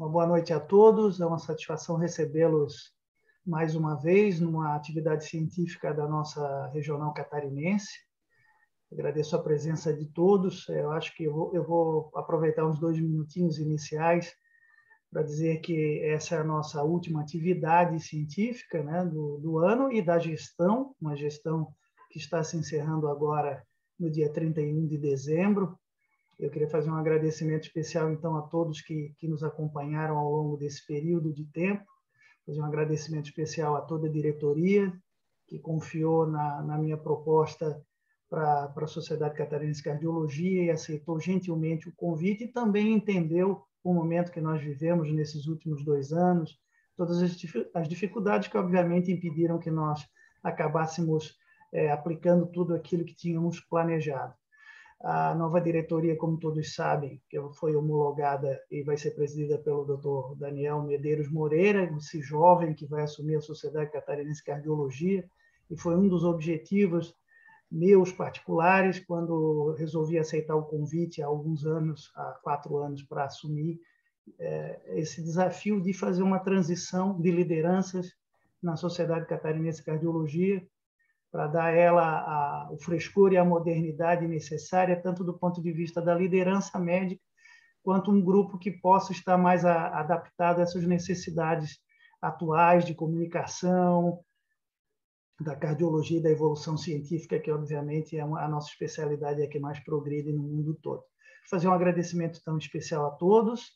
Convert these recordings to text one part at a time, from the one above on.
Uma boa noite a todos. É uma satisfação recebê-los mais uma vez numa atividade científica da nossa regional catarinense. Agradeço a presença de todos. Eu acho que eu vou aproveitar uns 2 minutinhos iniciais para dizer que essa é a nossa última atividade científica, né, do ano e da gestão, uma gestão que está se encerrando agora no dia 31 de dezembro. Eu queria fazer um agradecimento especial, então, a todos que nos acompanharam ao longo desse período de tempo, fazer um agradecimento especial a toda a diretoria que confiou na minha proposta para a Sociedade Catarinense de Cardiologia e aceitou gentilmente o convite e também entendeu o momento que nós vivemos nesses últimos 2 anos, todas as dificuldades que, obviamente, impediram que nós acabássemos aplicando tudo aquilo que tínhamos planejado. A nova diretoria, como todos sabem, que foi homologada e vai ser presidida pelo Dr. Daniel Medeiros Moreira, esse jovem que vai assumir a Sociedade Catarinense de Cardiologia, e foi um dos objetivos meus particulares quando resolvi aceitar o convite há alguns anos, há 4 anos, para assumir esse desafio de fazer uma transição de lideranças na Sociedade Catarinense de Cardiologia, para dar a ela o frescor e a modernidade necessária, tanto do ponto de vista da liderança médica, quanto um grupo que possa estar mais adaptado a essas necessidades atuais de comunicação, da cardiologia e da evolução científica, que, obviamente, é a nossa especialidade, é a que mais progride no mundo todo. Vou fazer um agradecimento tão especial a todos,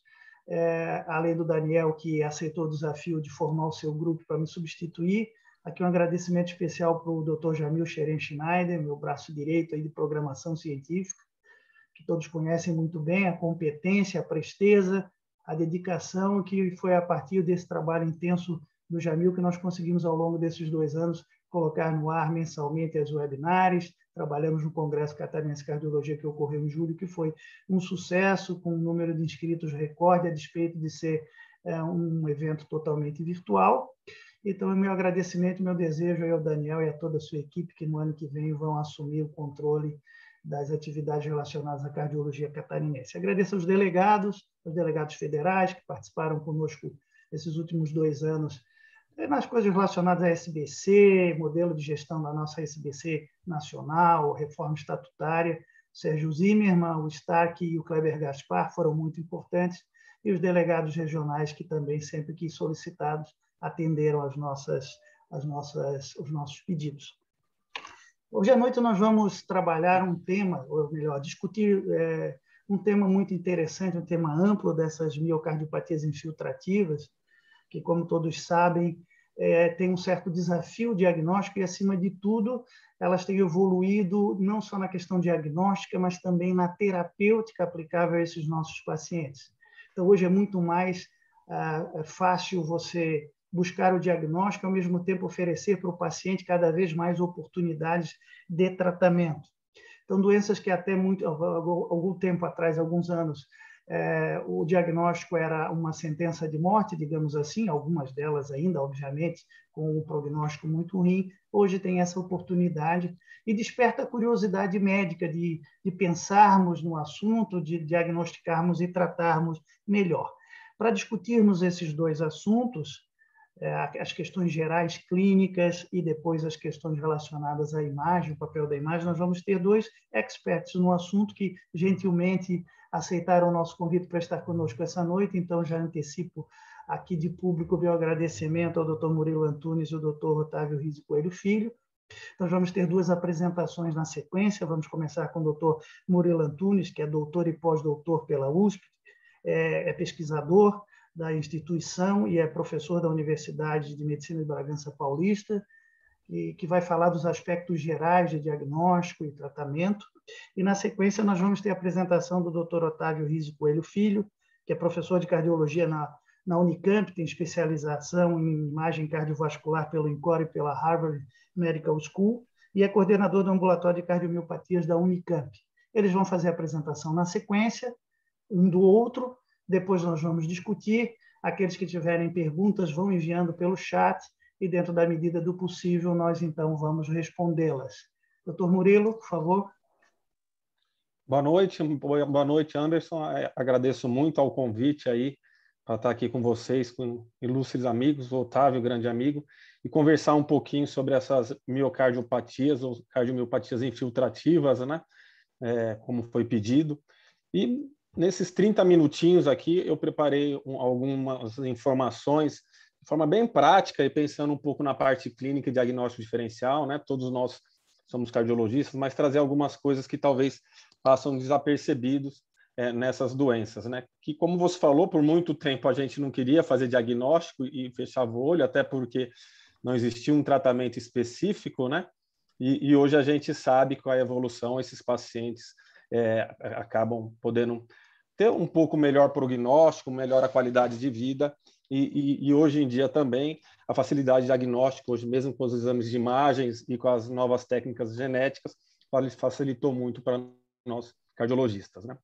além do Daniel, que aceitou o desafio de formar o seu grupo para me substituir. Aqui um agradecimento especial para o Dr. Jamil Scheren-Schneider, meu braço direito aí de programação científica, que todos conhecem muito bem, a competência, a presteza, a dedicação, que foi a partir desse trabalho intenso do Jamil que nós conseguimos, ao longo desses 2 anos, colocar no ar mensalmente as webinários. Trabalhamos no Congresso Catarinense de Cardiologia, que ocorreu em julho, que foi um sucesso, com um número de inscritos recorde, a despeito de ser um evento totalmente virtual. Então, o meu agradecimento, meu desejo ao Daniel e a toda a sua equipe, que no ano que vem vão assumir o controle das atividades relacionadas à cardiologia catarinense. Agradeço aos delegados federais que participaram conosco nesses últimos 2 anos, nas coisas relacionadas à SBC, modelo de gestão da nossa SBC nacional, reforma estatutária. O Sérgio Zimmermann, o Stark e o Kleber Gaspar foram muito importantes, e os delegados regionais que também, sempre que solicitados, atenderam os nossos pedidos. Hoje à noite nós vamos trabalhar um tema, ou melhor, discutir um tema muito interessante, um tema amplo dessas miocardiopatias infiltrativas, que, como todos sabem, tem um certo desafio diagnóstico e, acima de tudo, elas têm evoluído não só na questão diagnóstica, mas também na terapêutica aplicável a esses nossos pacientes. Então, hoje é muito mais fácil você buscar o diagnóstico, ao mesmo tempo oferecer para o paciente cada vez mais oportunidades de tratamento. Então, doenças que até algum tempo atrás, alguns anos, o diagnóstico era uma sentença de morte, digamos assim, algumas delas ainda, obviamente, com um prognóstico muito ruim, hoje tem essa oportunidade e desperta a curiosidade médica de pensarmos no assunto, de diagnosticarmos e tratarmos melhor. Para discutirmos esses 2 assuntos, as questões gerais clínicas e depois as questões relacionadas à imagem, o papel da imagem, nós vamos ter 2 experts no assunto que gentilmente aceitaram o nosso convite para estar conosco essa noite. Então, já antecipo aqui de público o meu agradecimento ao Dr. Murilo Antunes e ao Dr. Otávio Rizzi Coelho Filho. Nós vamos ter 2 apresentações na sequência. Vamos começar com o Dr. Murilo Antunes, que é doutor e pós-doutor pela USP, é pesquisador da instituição e é professor da Universidade de Medicina de Bragança Paulista, e que vai falar dos aspectos gerais de diagnóstico e tratamento. E, na sequência, nós vamos ter a apresentação do Dr. Otávio Rizzi Coelho Filho, que é professor de cardiologia na Unicamp, tem especialização em imagem cardiovascular pelo INCOR e pela Harvard Medical School, e é coordenador do ambulatório de cardiomiopatias da Unicamp. Eles vão fazer a apresentação na sequência, um do outro, depois nós vamos discutir. Aqueles que tiverem perguntas vão enviando pelo chat e, dentro da medida do possível, nós, então, vamos respondê-las. Doutor Murilo, por favor. Boa noite, Anderson. Agradeço muito ao convite aí para estar aqui com vocês, com ilustres amigos, o Otávio, grande amigo, e conversar um pouquinho sobre essas miocardiopatias ou cardiomiopatias infiltrativas, né? Como foi pedido. E nesses 30 minutinhos aqui, eu preparei algumas informações de forma bem prática e pensando um pouco na parte clínica e diagnóstico diferencial, né? Todos nós somos cardiologistas, mas trazer algumas coisas que talvez passam desapercebidos nessas doenças, né? Que, como você falou, por muito tempo a gente não queria fazer diagnóstico e fechava o olho, até porque não existia um tratamento específico, né? E hoje a gente sabe que com a evolução esses pacientes acabam podendo ter um pouco melhor prognóstico, melhor a qualidade de vida e hoje em dia também a facilidade de diagnóstico, hoje mesmo com os exames de imagens e com as novas técnicas genéticas, facilitou muito para nós cardiologistas, né?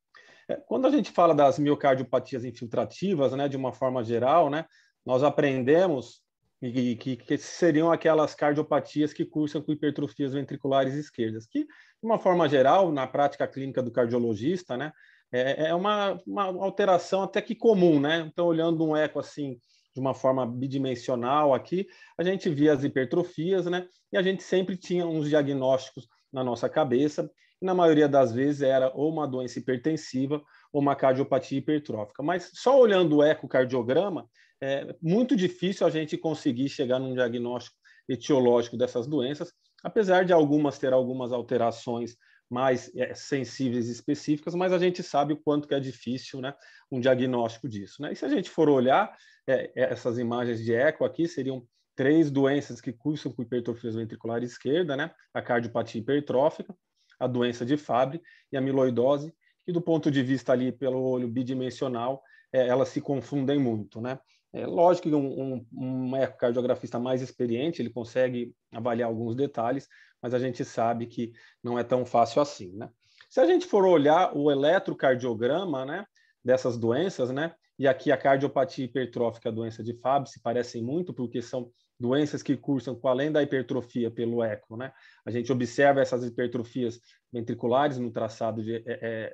Quando a gente fala das miocardiopatias infiltrativas, né, de uma forma geral, né, nós aprendemos que seriam aquelas cardiopatias que cursam com hipertrofias ventriculares esquerdas, que, de uma forma geral, na prática clínica do cardiologista, né, é uma alteração até que comum, né? Então, olhando um eco assim, de uma forma bidimensional aqui, a gente via as hipertrofias, né? E a gente sempre tinha uns diagnósticos na nossa cabeça, e na maioria das vezes era ou uma doença hipertensiva ou uma cardiopatia hipertrófica. Mas só olhando o ecocardiograma, é muito difícil a gente conseguir chegar num diagnóstico etiológico dessas doenças, apesar de algumas ter algumas alterações mais sensíveis e específicas, mas a gente sabe o quanto que é difícil, né, um diagnóstico disso, né? E se a gente for olhar essas imagens de eco aqui, seriam 3 doenças que cursam com hipertrofia ventricular esquerda, né? A cardiopatia hipertrófica, a doença de Fabry e a amiloidose, que do ponto de vista ali pelo olho bidimensional, elas se confundem muito, né? É lógico que um ecocardiografista mais experiente, ele consegue avaliar alguns detalhes, mas a gente sabe que não é tão fácil assim, né? Se a gente for olhar o eletrocardiograma, né, dessas doenças, né, e aqui a cardiopatia hipertrófica e a doença de Fabry se parecem muito, porque são doenças que cursam com além da hipertrofia pelo eco, né? A gente observa essas hipertrofias ventriculares no traçado de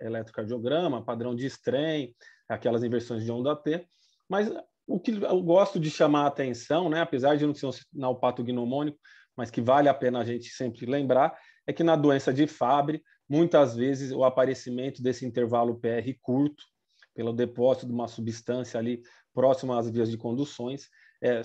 eletrocardiograma, padrão de Strain, aquelas inversões de onda T, mas o que eu gosto de chamar a atenção, né, apesar de não ser um sinal patognomônico, mas que vale a pena a gente sempre lembrar, é que na doença de Fabry, muitas vezes o aparecimento desse intervalo PR curto, pelo depósito de uma substância ali próxima às vias de conduções,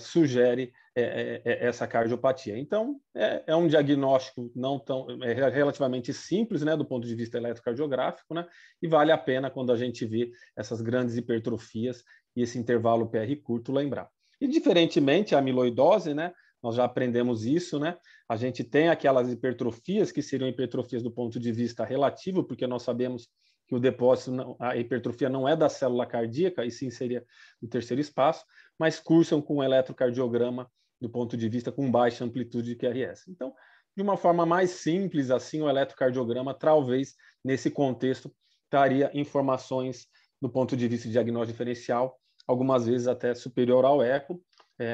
sugere essa cardiopatia. Então, é um diagnóstico não tão relativamente simples, né, do ponto de vista eletrocardiográfico, né, e vale a pena quando a gente vê essas grandes hipertrofias e esse intervalo PR curto lembrar. E diferentemente a amiloidose, né, nós já aprendemos isso, né? A gente tem aquelas hipertrofias que seriam hipertrofias do ponto de vista relativo, porque nós sabemos que o depósito, a hipertrofia não é da célula cardíaca, e sim seria o terceiro espaço, mas cursam com o eletrocardiograma do ponto de vista com baixa amplitude de QRS. Então, de uma forma mais simples, assim, o eletrocardiograma, talvez, nesse contexto, traria informações do ponto de vista de diagnóstico diferencial, algumas vezes até superior ao eco,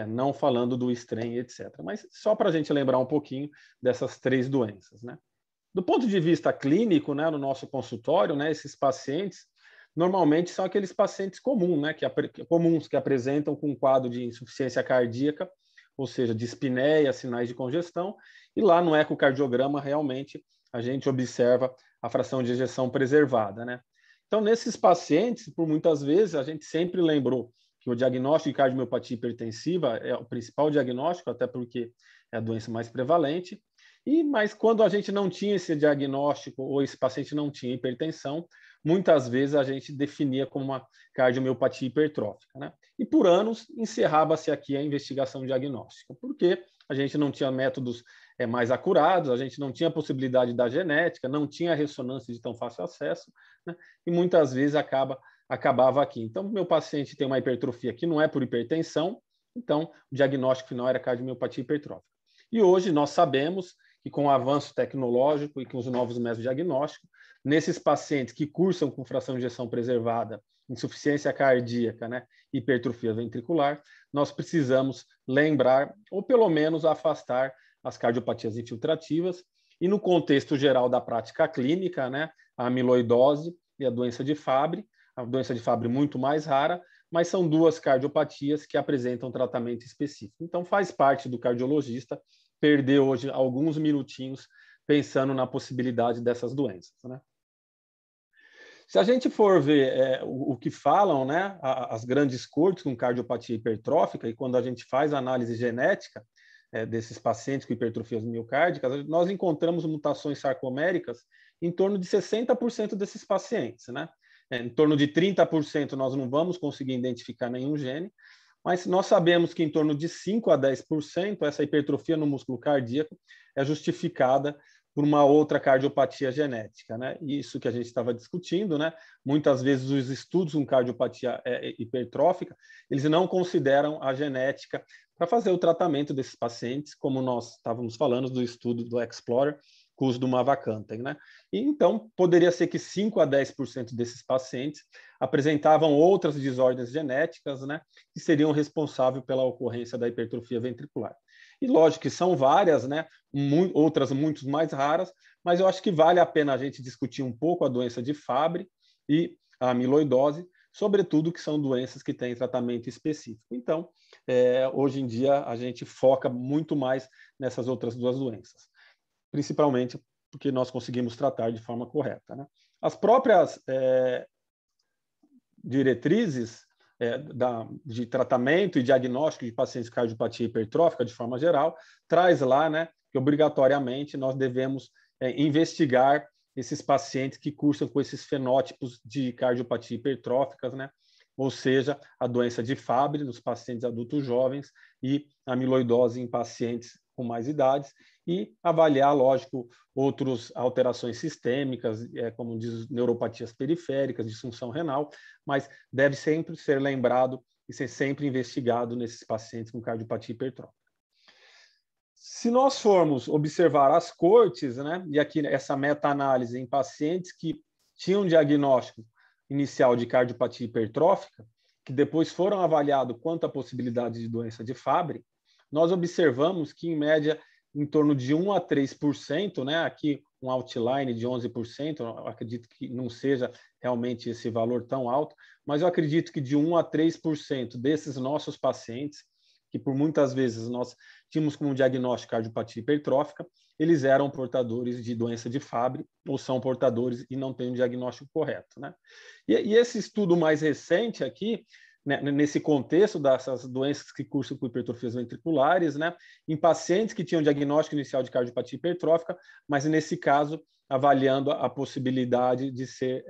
não falando do Strain, etc. Mas só para a gente lembrar um pouquinho dessas 3 doenças, né? Do ponto de vista clínico, né, no nosso consultório, né, esses pacientes normalmente são aqueles pacientes comuns, né, que apresentam com um quadro de insuficiência cardíaca, ou seja, dispneia, sinais de congestão, e lá no ecocardiograma realmente a gente observa a fração de ejeção preservada, né? Então, nesses pacientes, por muitas vezes, a gente sempre lembrou que o diagnóstico de cardiomiopatia hipertensiva é o principal diagnóstico, até porque é a doença mais prevalente, mas quando a gente não tinha esse diagnóstico ou esse paciente não tinha hipertensão, muitas vezes a gente definia como uma cardiomiopatia hipertrófica, né? E por anos encerrava-se aqui a investigação diagnóstica, porque a gente não tinha métodos mais acurados, a gente não tinha possibilidade da genética, não tinha ressonância de tão fácil acesso, né? E muitas vezes acabava aqui. Então, meu paciente tem uma hipertrofia que não é por hipertensão, então o diagnóstico final era cardiomiopatia hipertrófica. E hoje nós sabemos que com o avanço tecnológico e com os novos métodos de diagnóstico, nesses pacientes que cursam com fração de ejeção preservada, insuficiência cardíaca, né, hipertrofia ventricular, nós precisamos lembrar, ou pelo menos afastar as cardiopatias infiltrativas, e no contexto geral da prática clínica, né, a amiloidose e a doença de Fabry muito mais rara, mas são duas cardiopatias que apresentam tratamento específico. Então, faz parte do cardiologista perder hoje alguns minutinhos pensando na possibilidade dessas doenças, né? Se a gente for ver o que falam, né, as grandes cortes com cardiopatia hipertrófica, e quando a gente faz análise genética desses pacientes com hipertrofias miocárdicas, nós encontramos mutações sarcoméricas em torno de 60% desses pacientes, né? Em torno de 30% nós não vamos conseguir identificar nenhum gene, mas nós sabemos que em torno de 5 a 10% essa hipertrofia no músculo cardíaco é justificada por uma outra cardiopatia genética, né? Isso que a gente estava discutindo, né? Muitas vezes os estudos com cardiopatia hipertrófica, eles não consideram a genética para fazer o tratamento desses pacientes, como nós estávamos falando do estudo do Explorer, com o uso do mavacamten, né? E então poderia ser que 5 a 10% desses pacientes apresentavam outras desordens genéticas, né, que seriam responsáveis pela ocorrência da hipertrofia ventricular. E lógico que são várias, né, outras muito mais raras, mas eu acho que vale a pena a gente discutir um pouco a doença de Fabry e a amiloidose, sobretudo que são doenças que têm tratamento específico. Então, hoje em dia, a gente foca muito mais nessas outras duas doenças, principalmente porque nós conseguimos tratar de forma correta, né? As próprias diretrizes de tratamento e diagnóstico de pacientes com cardiopatia hipertrófica, de forma geral, traz lá, né, que obrigatoriamente nós devemos investigar esses pacientes que cursam com esses fenótipos de cardiopatia hipertróficas, né, ou seja, a doença de Fabry nos pacientes adultos jovens e a amiloidose em pacientes com mais idades, e avaliar, lógico, outras alterações sistêmicas, como diz, neuropatias periféricas, disfunção renal, mas deve sempre ser lembrado e ser sempre investigado nesses pacientes com cardiopatia hipertrófica. Se nós formos observar as cortes, né, e aqui essa meta-análise em pacientes que tinham diagnóstico inicial de cardiopatia hipertrófica, que depois foram avaliados quanto à possibilidade de doença de Fabry, nós observamos que, em média, em torno de 1 a 3%, né, aqui um outline de 11%, eu acredito que não seja realmente esse valor tão alto, mas eu acredito que de 1 a 3% desses nossos pacientes, que por muitas vezes nós tínhamos como diagnóstico cardiopatia hipertrófica, eles eram portadores de doença de Fabry ou são portadores e não têm um diagnóstico correto, né? E esse estudo mais recente aqui, né, nesse contexto dessas doenças que cursam com hipertrofias ventriculares, né, em pacientes que tinham diagnóstico inicial de cardiopatia hipertrófica, mas nesse caso avaliando a possibilidade de ser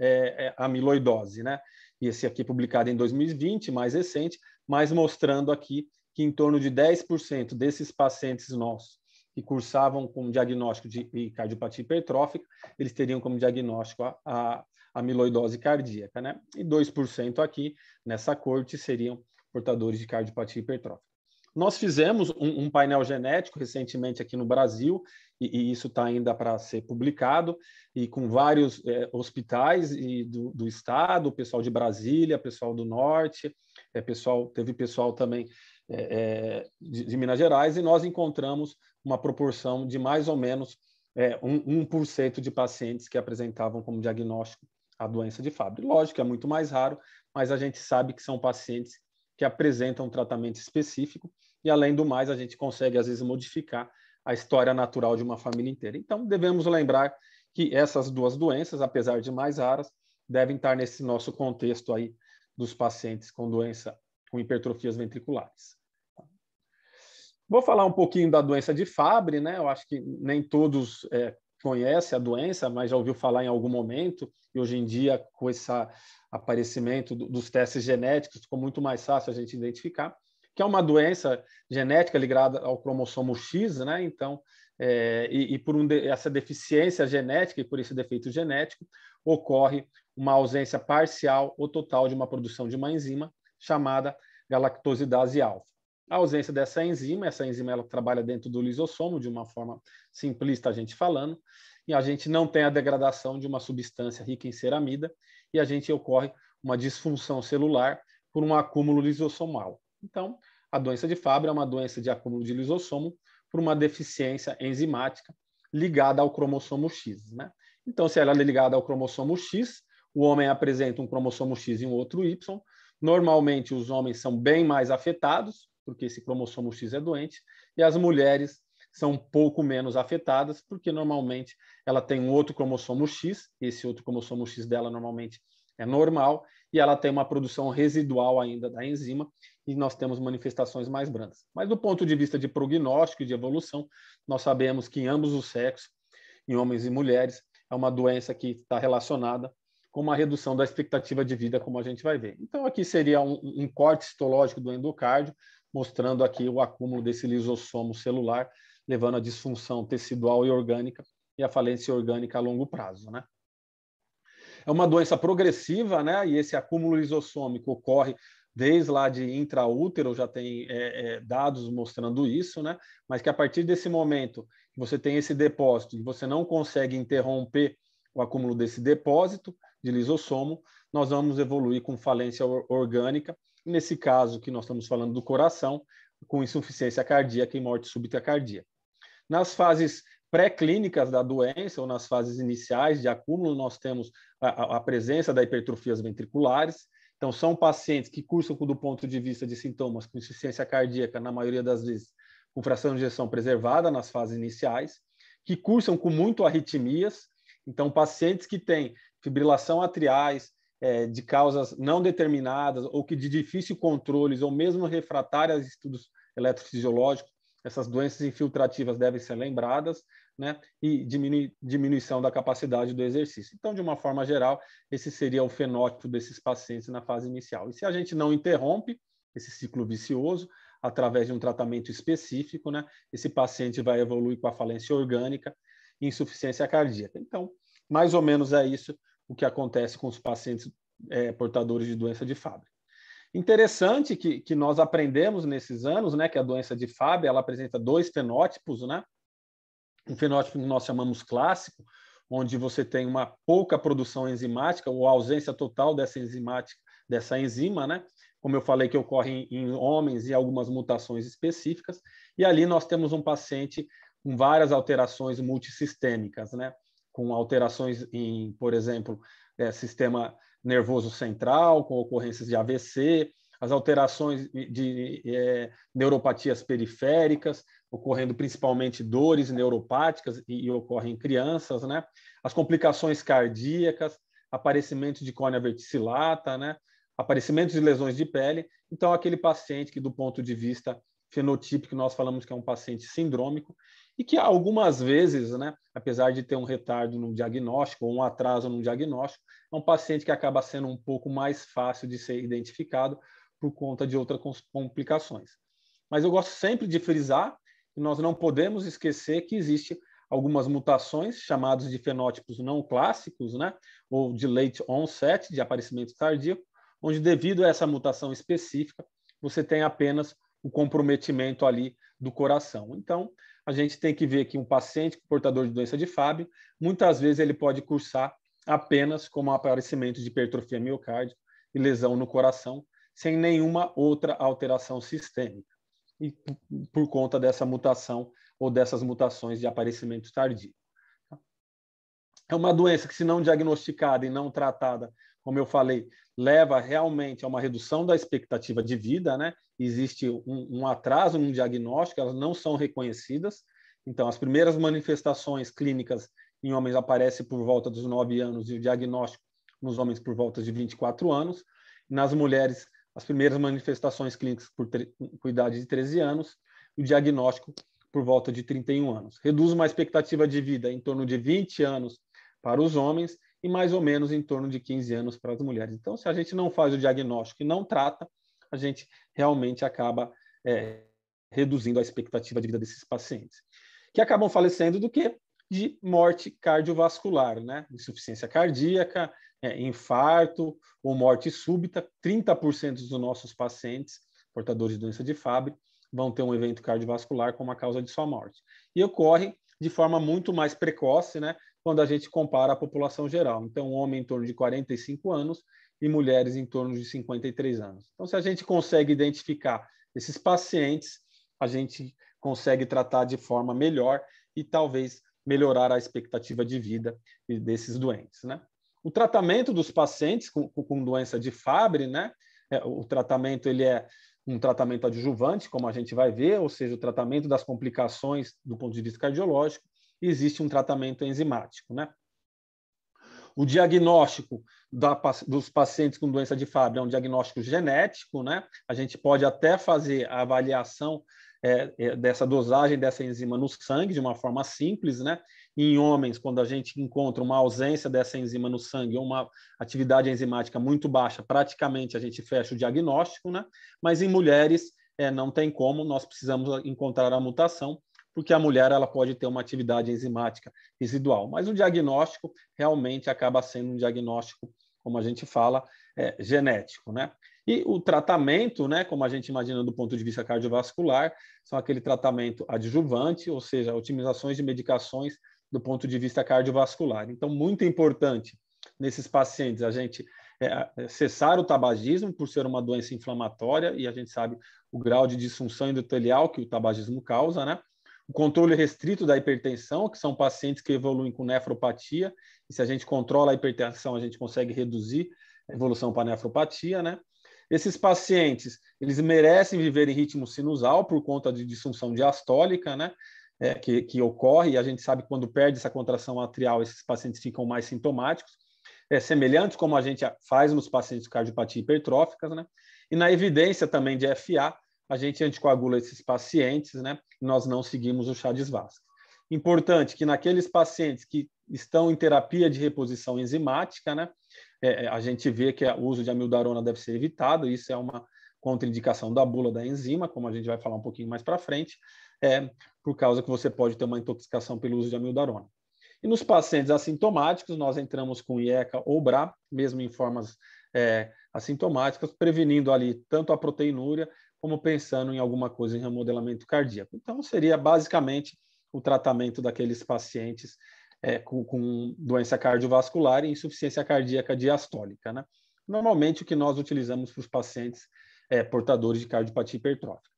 amiloidose, né? E esse aqui publicado em 2020, mais recente, mas mostrando aqui que em torno de 10% desses pacientes nossos que cursavam com diagnóstico de cardiopatia hipertrófica, eles teriam como diagnóstico a amiloidose cardíaca, né? E 2% aqui, nessa corte, seriam portadores de cardiopatia hipertrófica. Nós fizemos um painel genético recentemente aqui no Brasil, e isso está ainda para ser publicado, e com vários hospitais do estado, pessoal de Brasília, pessoal do norte, teve pessoal também de Minas Gerais, e nós encontramos uma proporção de mais ou menos 1% de pacientes que apresentavam como diagnóstico a doença de Fabry. Lógico que é muito mais raro, mas a gente sabe que são pacientes que apresentam um tratamento específico e, além do mais, a gente consegue, às vezes, modificar a história natural de uma família inteira. Então, devemos lembrar que essas duas doenças, apesar de mais raras, devem estar nesse nosso contexto aí dos pacientes com doença, com hipertrofias ventriculares. Vou falar um pouquinho da doença de Fabry, né? Eu acho que nem todos conhecem a doença, mas já ouviu falar em algum momento, e hoje em dia, com esse aparecimento dos testes genéticos, ficou muito mais fácil a gente identificar, que é uma doença genética ligada ao cromossomo X, né? Então, por essa deficiência genética e por esse defeito genético, ocorre uma ausência parcial ou total de uma produção de uma enzima chamada galactosidase alfa. A ausência dessa enzima ela trabalha dentro do lisossomo, de uma forma simplista a gente falando, e a gente não tem a degradação de uma substância rica em ceramida, e a gente ocorre uma disfunção celular por um acúmulo lisossomal. Então, a doença de Fabry é uma doença de acúmulo de lisossomo por uma deficiência enzimática ligada ao cromossomo X, né? Então, se ela é ligada ao cromossomo X, o homem apresenta um cromossomo X e um outro Y, Normalmente, os homens são bem mais afetados, porque esse cromossomo X é doente, e as mulheres são um pouco menos afetadas, porque normalmente ela tem um outro cromossomo X, esse outro cromossomo X dela normalmente é normal, e ela tem uma produção residual ainda da enzima, e nós temos manifestações mais brandas. Mas do ponto de vista de prognóstico e de evolução, nós sabemos que em ambos os sexos, em homens e mulheres, é uma doença que está relacionada com uma redução da expectativa de vida, como a gente vai ver. Então, aqui seria um corte histológico do endocárdio, mostrando aqui o acúmulo desse lisossomo celular, levando à disfunção tecidual e orgânica e à falência orgânica a longo prazo, né? É uma doença progressiva, né? E esse acúmulo lisossômico ocorre desde lá de intraútero, já tem dados mostrando isso, né? Mas que a partir desse momento que você tem esse depósito e você não consegue interromper o acúmulo desse depósito de lisossomo, nós vamos evoluir com falência orgânica, nesse caso que nós estamos falando do coração, com insuficiência cardíaca e morte súbita cardíaca. Nas fases pré-clínicas da doença, ou nas fases iniciais de acúmulo, nós temos a presença da hipertrofias ventriculares. Então, são pacientes que cursam do ponto de vista de sintomas com insuficiência cardíaca, na maioria das vezes, com fração de ejeção preservada nas fases iniciais, que cursam com muito arritmias. Então, pacientes que têm fibrilação atriais, de causas não determinadas, ou que de difícil controle, ou mesmo refratárias a estudos eletrofisiológicos, essas doenças infiltrativas devem ser lembradas, né? E diminuição da capacidade do exercício. Então, de uma forma geral, esse seria o fenótipo desses pacientes na fase inicial. E se a gente não interrompe esse ciclo vicioso, através de um tratamento específico, né? Esse paciente vai evoluir com a falência orgânica e insuficiência cardíaca. Então, mais ou menos é isso o que acontece com os pacientes portadores de doença de Fabry. Interessante que nós aprendemos nesses anos, né, que a doença de Fabry ela apresenta dois fenótipos, né? Um fenótipo que nós chamamos clássico, onde você tem uma pouca produção enzimática ou ausência total dessa enzima, né? Como eu falei, que ocorre em homens e algumas mutações específicas. E ali nós temos um paciente com várias alterações multissistêmicas, né? Com alterações em, por exemplo, sistema nervoso central, com ocorrências de AVC, as alterações de neuropatias periféricas, ocorrendo principalmente dores neuropáticas e ocorrem em crianças, né? As complicações cardíacas, aparecimento de córnea verticillata, né? Aparecimento de lesões de pele. Então, aquele paciente que, do ponto de vista fenotípico, nós falamos que é um paciente sindrômico e que algumas vezes, né, apesar de ter um retardo no diagnóstico ou um atraso no diagnóstico, é um paciente que acaba sendo um pouco mais fácil de ser identificado por conta de outras complicações. Mas eu gosto sempre de frisar que nós não podemos esquecer que existe algumas mutações chamadas de fenótipos não clássicos, né, ou de late onset, de aparecimento cardíaco, onde devido a essa mutação específica, você tem apenas o comprometimento ali do coração. Então, a gente tem que ver que um paciente portador de doença de Fabry, muitas vezes ele pode cursar apenas como aparecimento de hipertrofia miocárdica e lesão no coração, sem nenhuma outra alteração sistêmica, e por conta dessa mutação ou dessas mutações de aparecimento tardio. É uma doença que, se não diagnosticada e não tratada, como eu falei, leva realmente a uma redução da expectativa de vida, né? Existe um atraso no diagnóstico, elas não são reconhecidas. Então, as primeiras manifestações clínicas em homens aparecem por volta dos 9 anos e o diagnóstico nos homens por volta de 24 anos. Nas mulheres, as primeiras manifestações clínicas por idade de 13 anos, o diagnóstico por volta de 31 anos. Reduz uma expectativa de vida em torno de 20 anos para os homens e mais ou menos em torno de 15 anos para as mulheres. Então, se a gente não faz o diagnóstico e não trata, a gente realmente acaba reduzindo a expectativa de vida desses pacientes, que acabam falecendo do quê? De morte cardiovascular, né? Insuficiência cardíaca, infarto ou morte súbita. 30% dos nossos pacientes portadores de doença de Fabry vão ter um evento cardiovascular como a causa de sua morte. E ocorre de forma muito mais precoce, né? Quando a gente compara a população geral. Então, homem em torno de 45 anos e mulheres em torno de 53 anos. Então, se a gente consegue identificar esses pacientes, a gente consegue tratar de forma melhor e talvez melhorar a expectativa de vida desses doentes, né? O tratamento dos pacientes com doença de Fabry, né, O tratamento ele é um tratamento adjuvante, como a gente vai ver, ou seja, o tratamento das complicações do ponto de vista cardiológico, e existe um tratamento enzimático, né? O diagnóstico dos pacientes com doença de Fabry é um diagnóstico genético, né? A gente pode até fazer a avaliação dessa dosagem dessa enzima no sangue de uma forma simples, né? Em homens, quando a gente encontra uma ausência dessa enzima no sangue ou uma atividade enzimática muito baixa, praticamente a gente fecha o diagnóstico, né? Mas em mulheres não tem como, nós precisamos encontrar a mutação, porque a mulher ela pode ter uma atividade enzimática residual. Mas o diagnóstico realmente acaba sendo um diagnóstico, como a gente fala, genético, né? E o tratamento, né, como a gente imagina do ponto de vista cardiovascular, são aquele tratamento adjuvante, ou seja, otimizações de medicações do ponto de vista cardiovascular. Então, muito importante nesses pacientes a gente cessar o tabagismo por ser uma doença inflamatória, e a gente sabe o grau de disfunção endotelial que o tabagismo causa, né? O controle restrito da hipertensão, que são pacientes que evoluem com nefropatia, e se a gente controla a hipertensão, a gente consegue reduzir a evolução para a nefropatia, né? Esses pacientes, eles merecem viver em ritmo sinusal por conta de disfunção diastólica, né? Que ocorre, e a gente sabe que quando perde essa contração atrial, esses pacientes ficam mais sintomáticos, semelhantes como a gente faz nos pacientes de cardiopatia hipertróficas, né? E na evidência também de FA, a gente anticoagula esses pacientes, né? Nós não seguimos o Chades-Vasques. Importante que naqueles pacientes que estão em terapia de reposição enzimática, né? A gente vê que o uso de amiodarona deve ser evitado, isso é uma contraindicação da bula da enzima, como a gente vai falar um pouquinho mais para frente, por causa que você pode ter uma intoxicação pelo uso de amiodarona. E nos pacientes assintomáticos, nós entramos com IECA ou BRA, mesmo em formas assintomáticas, prevenindo ali tanto a proteinúria, como pensando em alguma coisa em remodelamento cardíaco. Então, seria basicamente o tratamento daqueles pacientes com doença cardiovascular e insuficiência cardíaca diastólica, né? Normalmente, o que nós utilizamos para os pacientes portadores de cardiopatia hipertrófica.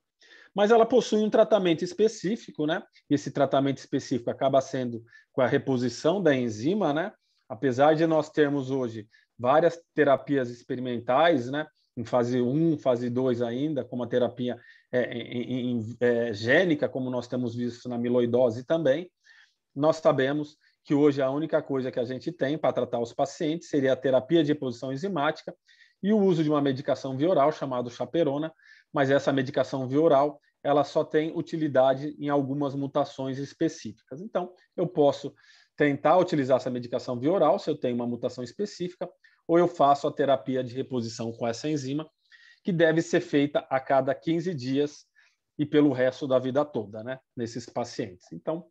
Mas ela possui um tratamento específico, né? Esse tratamento específico acaba sendo com a reposição da enzima, né? Apesar de nós termos hoje várias terapias experimentais, né? Em fase 1, fase 2 ainda, como a terapia gênica, como nós temos visto na amiloidose também, nós sabemos que hoje a única coisa que a gente tem para tratar os pacientes seria a terapia de reposição enzimática e o uso de uma medicação via oral chamada chaperona, mas essa medicação via oral ela só tem utilidade em algumas mutações específicas. Então, eu posso tentar utilizar essa medicação via oral se eu tenho uma mutação específica, ou eu faço a terapia de reposição com essa enzima, que deve ser feita a cada 15 dias e pelo resto da vida toda, né, nesses pacientes. Então,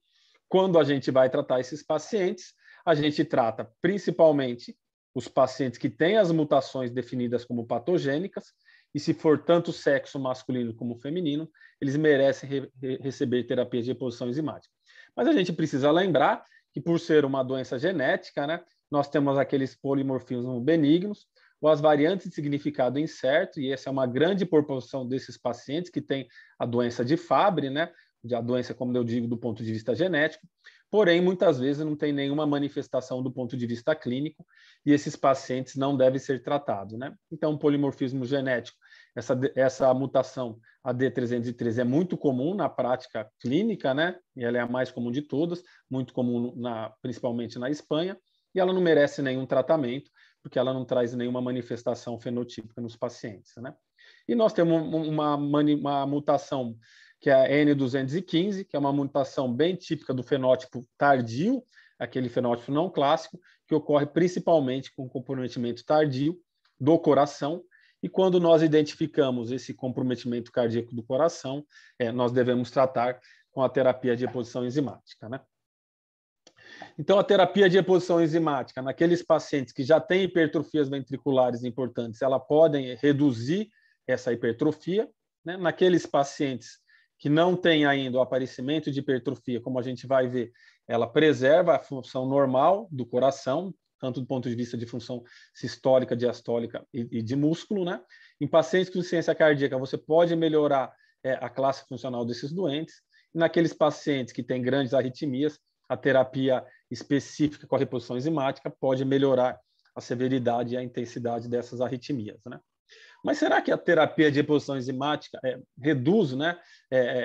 quando a gente vai tratar esses pacientes, a gente trata principalmente os pacientes que têm as mutações definidas como patogênicas, e se for tanto sexo masculino como feminino, eles merecem receber terapia de reposição enzimática. Mas a gente precisa lembrar que, por ser uma doença genética, né, nós temos aqueles polimorfismos benignos, ou as variantes de significado incerto, e essa é uma grande proporção desses pacientes que têm a doença de Fabry, né, a doença, como eu digo, do ponto de vista genético, porém, muitas vezes não tem nenhuma manifestação do ponto de vista clínico, e esses pacientes não devem ser tratados, né? Então, polimorfismo genético, essa mutação, a D313, é muito comum na prática clínica, né? E ela é a mais comum de todas, muito comum principalmente na Espanha, e ela não merece nenhum tratamento, porque ela não traz nenhuma manifestação fenotípica nos pacientes, né? E nós temos uma mutação que é a N215, que é uma mutação bem típica do fenótipo tardio, aquele fenótipo não clássico, que ocorre principalmente com comprometimento tardio do coração. E quando nós identificamos esse comprometimento cardíaco do coração, nós devemos tratar com a terapia de reposição enzimática, né? Então, a terapia de reposição enzimática, naqueles pacientes que já têm hipertrofias ventriculares importantes, ela pode reduzir essa hipertrofia, né? Naqueles pacientes que não têm ainda o aparecimento de hipertrofia, como a gente vai ver, ela preserva a função normal do coração, tanto do ponto de vista de função sistólica, diastólica e de músculo, né? Em pacientes com insuficiência cardíaca, você pode melhorar a classe funcional desses doentes. E naqueles pacientes que têm grandes arritmias, a terapia específica com a reposição enzimática pode melhorar a severidade e a intensidade dessas arritmias, né? Mas será que a terapia de reposição enzimática reduz, né,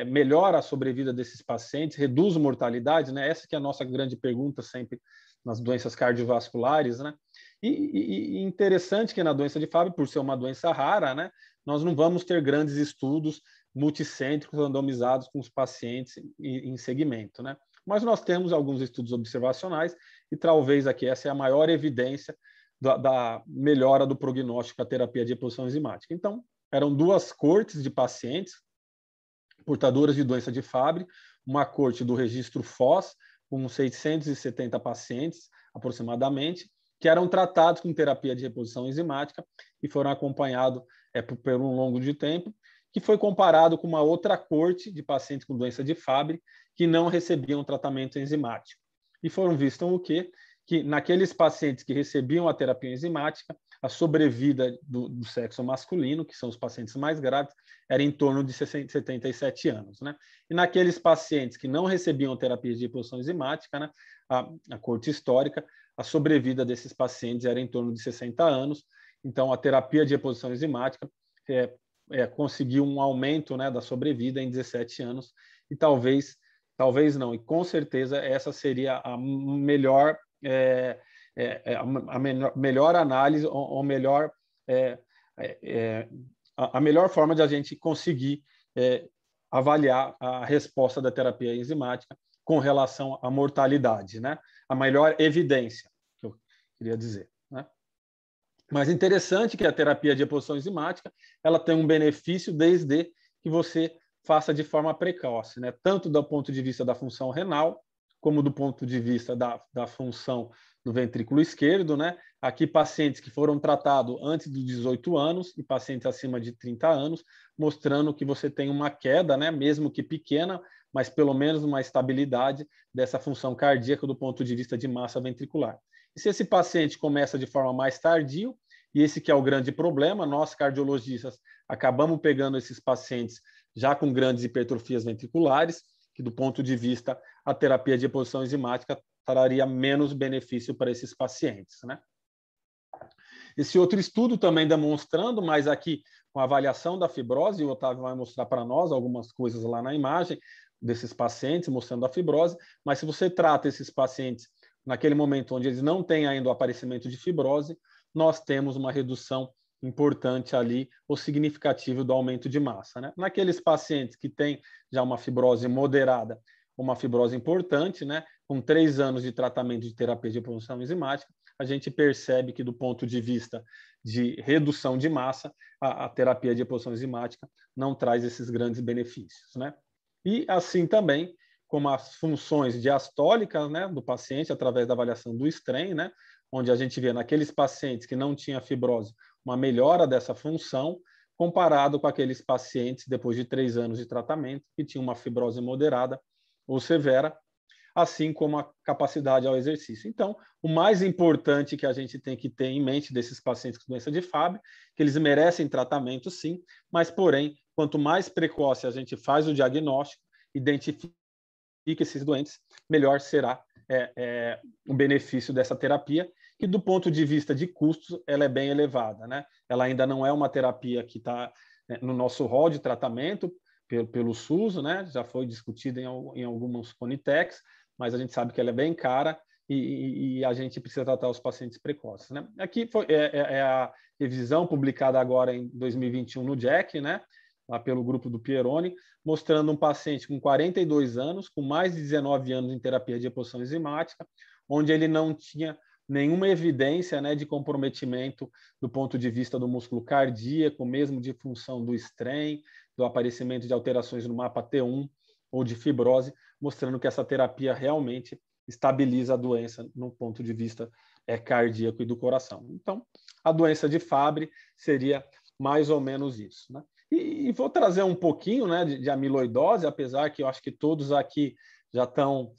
melhora a sobrevida desses pacientes, reduz a mortalidade? Né? Essa que é a nossa grande pergunta sempre nas doenças cardiovasculares. Né? E interessante que na doença de Fabry, por ser uma doença rara, né, nós não vamos ter grandes estudos multicêntricos randomizados com os pacientes em segmento. Né? Mas nós temos alguns estudos observacionais e talvez aqui essa é a maior evidência da melhora do prognóstico da terapia de reposição enzimática. Então, eram 2 cortes de pacientes portadoras de doença de Fabry, uma corte do registro FOS, com 670 pacientes, aproximadamente, que eram tratados com terapia de reposição enzimática e foram acompanhados por um longo de tempo, que foi comparado com uma outra corte de pacientes com doença de Fabry que não recebiam tratamento enzimático. E foram vistos o quê? Que naqueles pacientes que recebiam a terapia enzimática, a sobrevida do sexo masculino, que são os pacientes mais graves, era em torno de 77 anos. Né? E naqueles pacientes que não recebiam terapia de reposição enzimática, né, a corte histórica, a sobrevida desses pacientes era em torno de 60 anos. Então, a terapia de reposição enzimática conseguiu um aumento, né, da sobrevida em 17 anos, e talvez não, e com certeza essa seria a melhor melhor análise, ou melhor, a melhor forma de a gente conseguir avaliar a resposta da terapia enzimática com relação à mortalidade, né? A melhor evidência, que eu queria dizer. Né? Mas interessante que a terapia de reposição enzimática ela tem um benefício desde que você faça de forma precoce, né? Tanto do ponto de vista da função renal, como do ponto de vista da função do ventrículo esquerdo, né? Aqui pacientes que foram tratados antes dos 18 anos e pacientes acima de 30 anos, mostrando que você tem uma queda, né? Mesmo que pequena, mas pelo menos uma estabilidade dessa função cardíaca do ponto de vista de massa ventricular. E se esse paciente começa de forma mais tardia, e esse que é o grande problema, nós cardiologistas acabamos pegando esses pacientes já com grandes hipertrofias ventriculares, que do ponto de vista a terapia de reposição enzimática traria menos benefício para esses pacientes. Né? Esse outro estudo também demonstrando, mas aqui com a avaliação da fibrose, e o Otávio vai mostrar para nós algumas coisas lá na imagem desses pacientes, mostrando a fibrose, mas se você trata esses pacientes naquele momento onde eles não têm ainda o aparecimento de fibrose, nós temos uma redução importante ali, ou significativo do aumento de massa. Né? Naqueles pacientes que têm já uma fibrose moderada, uma fibrose importante, né? Com 3 anos de tratamento de terapia de reposição enzimática, a gente percebe que do ponto de vista de redução de massa, a terapia de reposição enzimática não traz esses grandes benefícios. Né? E assim também, como as funções diastólicas, né, do paciente, através da avaliação do strain, né, onde a gente vê naqueles pacientes que não tinham fibrose, uma melhora dessa função, comparado com aqueles pacientes, depois de 3 anos de tratamento, que tinham uma fibrose moderada ou severa, assim como a capacidade ao exercício. Então, o mais importante que a gente tem que ter em mente desses pacientes com doença de Fabry, que eles merecem tratamento, sim, mas, porém, quanto mais precoce a gente faz o diagnóstico, identifica esses doentes, melhor será o benefício dessa terapia, que do ponto de vista de custos, ela é bem elevada. Né? Ela ainda não é uma terapia que está no nosso rol de tratamento pelo SUS, né? Já foi discutida em alguns Conitecs, mas a gente sabe que ela é bem cara e a gente precisa tratar os pacientes precoces. Né? Aqui é a revisão publicada agora em 2021 no JACC, né? Lá pelo grupo do Pieroni, mostrando um paciente com 42 anos, com mais de 19 anos em terapia de reposição enzimática, onde ele não tinha nenhuma evidência, né, de comprometimento do ponto de vista do músculo cardíaco, mesmo de função do strain, do aparecimento de alterações no mapa T1 ou de fibrose, mostrando que essa terapia realmente estabiliza a doença no ponto de vista cardíaco e do coração. Então, a doença de Fabry seria mais ou menos isso. Né? E vou trazer um pouquinho, né, de amiloidose, apesar que eu acho que todos aqui já estão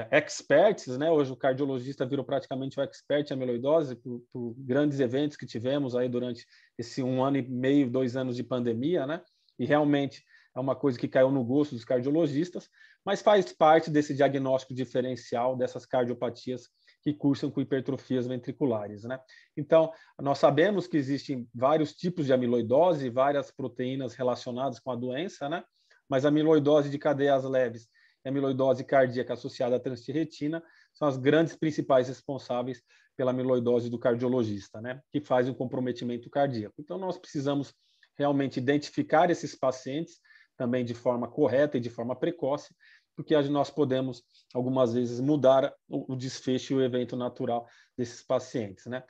experts, né? Hoje o cardiologista virou praticamente o expert em amiloidose por grandes eventos que tivemos aí durante esse 1 ano e meio, 2 anos de pandemia, né? E realmente é uma coisa que caiu no gosto dos cardiologistas, mas faz parte desse diagnóstico diferencial dessas cardiopatias que cursam com hipertrofias ventriculares, né? Então, nós sabemos que existem vários tipos de amiloidose, várias proteínas relacionadas com a doença, né? Mas a amiloidose de cadeias leves e a amiloidose cardíaca associada à transtirretina são as grandes principais responsáveis pela amiloidose do cardiologista, né? Que faz um comprometimento cardíaco. Então, nós precisamos realmente identificar esses pacientes também de forma correta e de forma precoce, porque nós podemos, algumas vezes, mudar o desfecho e o evento natural desses pacientes, né?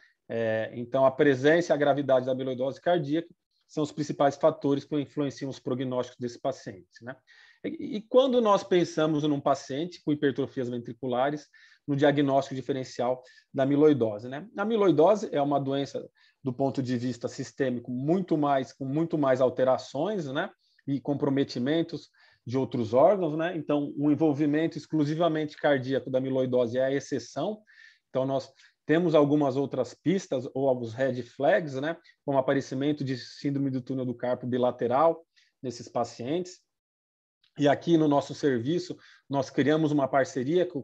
Então, a presença e a gravidade da amiloidose cardíaca são os principais fatores que influenciam os prognósticos desses pacientes, né? E quando nós pensamos num paciente com hipertrofias ventriculares, no diagnóstico diferencial da amiloidose, né? A amiloidose é uma doença, do ponto de vista sistêmico, com muito mais alterações, né? E comprometimentos de outros órgãos, né? Então, o envolvimento exclusivamente cardíaco da amiloidose é a exceção. Então, nós temos algumas outras pistas ou alguns red flags, né? Como aparecimento de síndrome do túnel do carpo bilateral nesses pacientes. E aqui no nosso serviço, nós criamos uma parceria com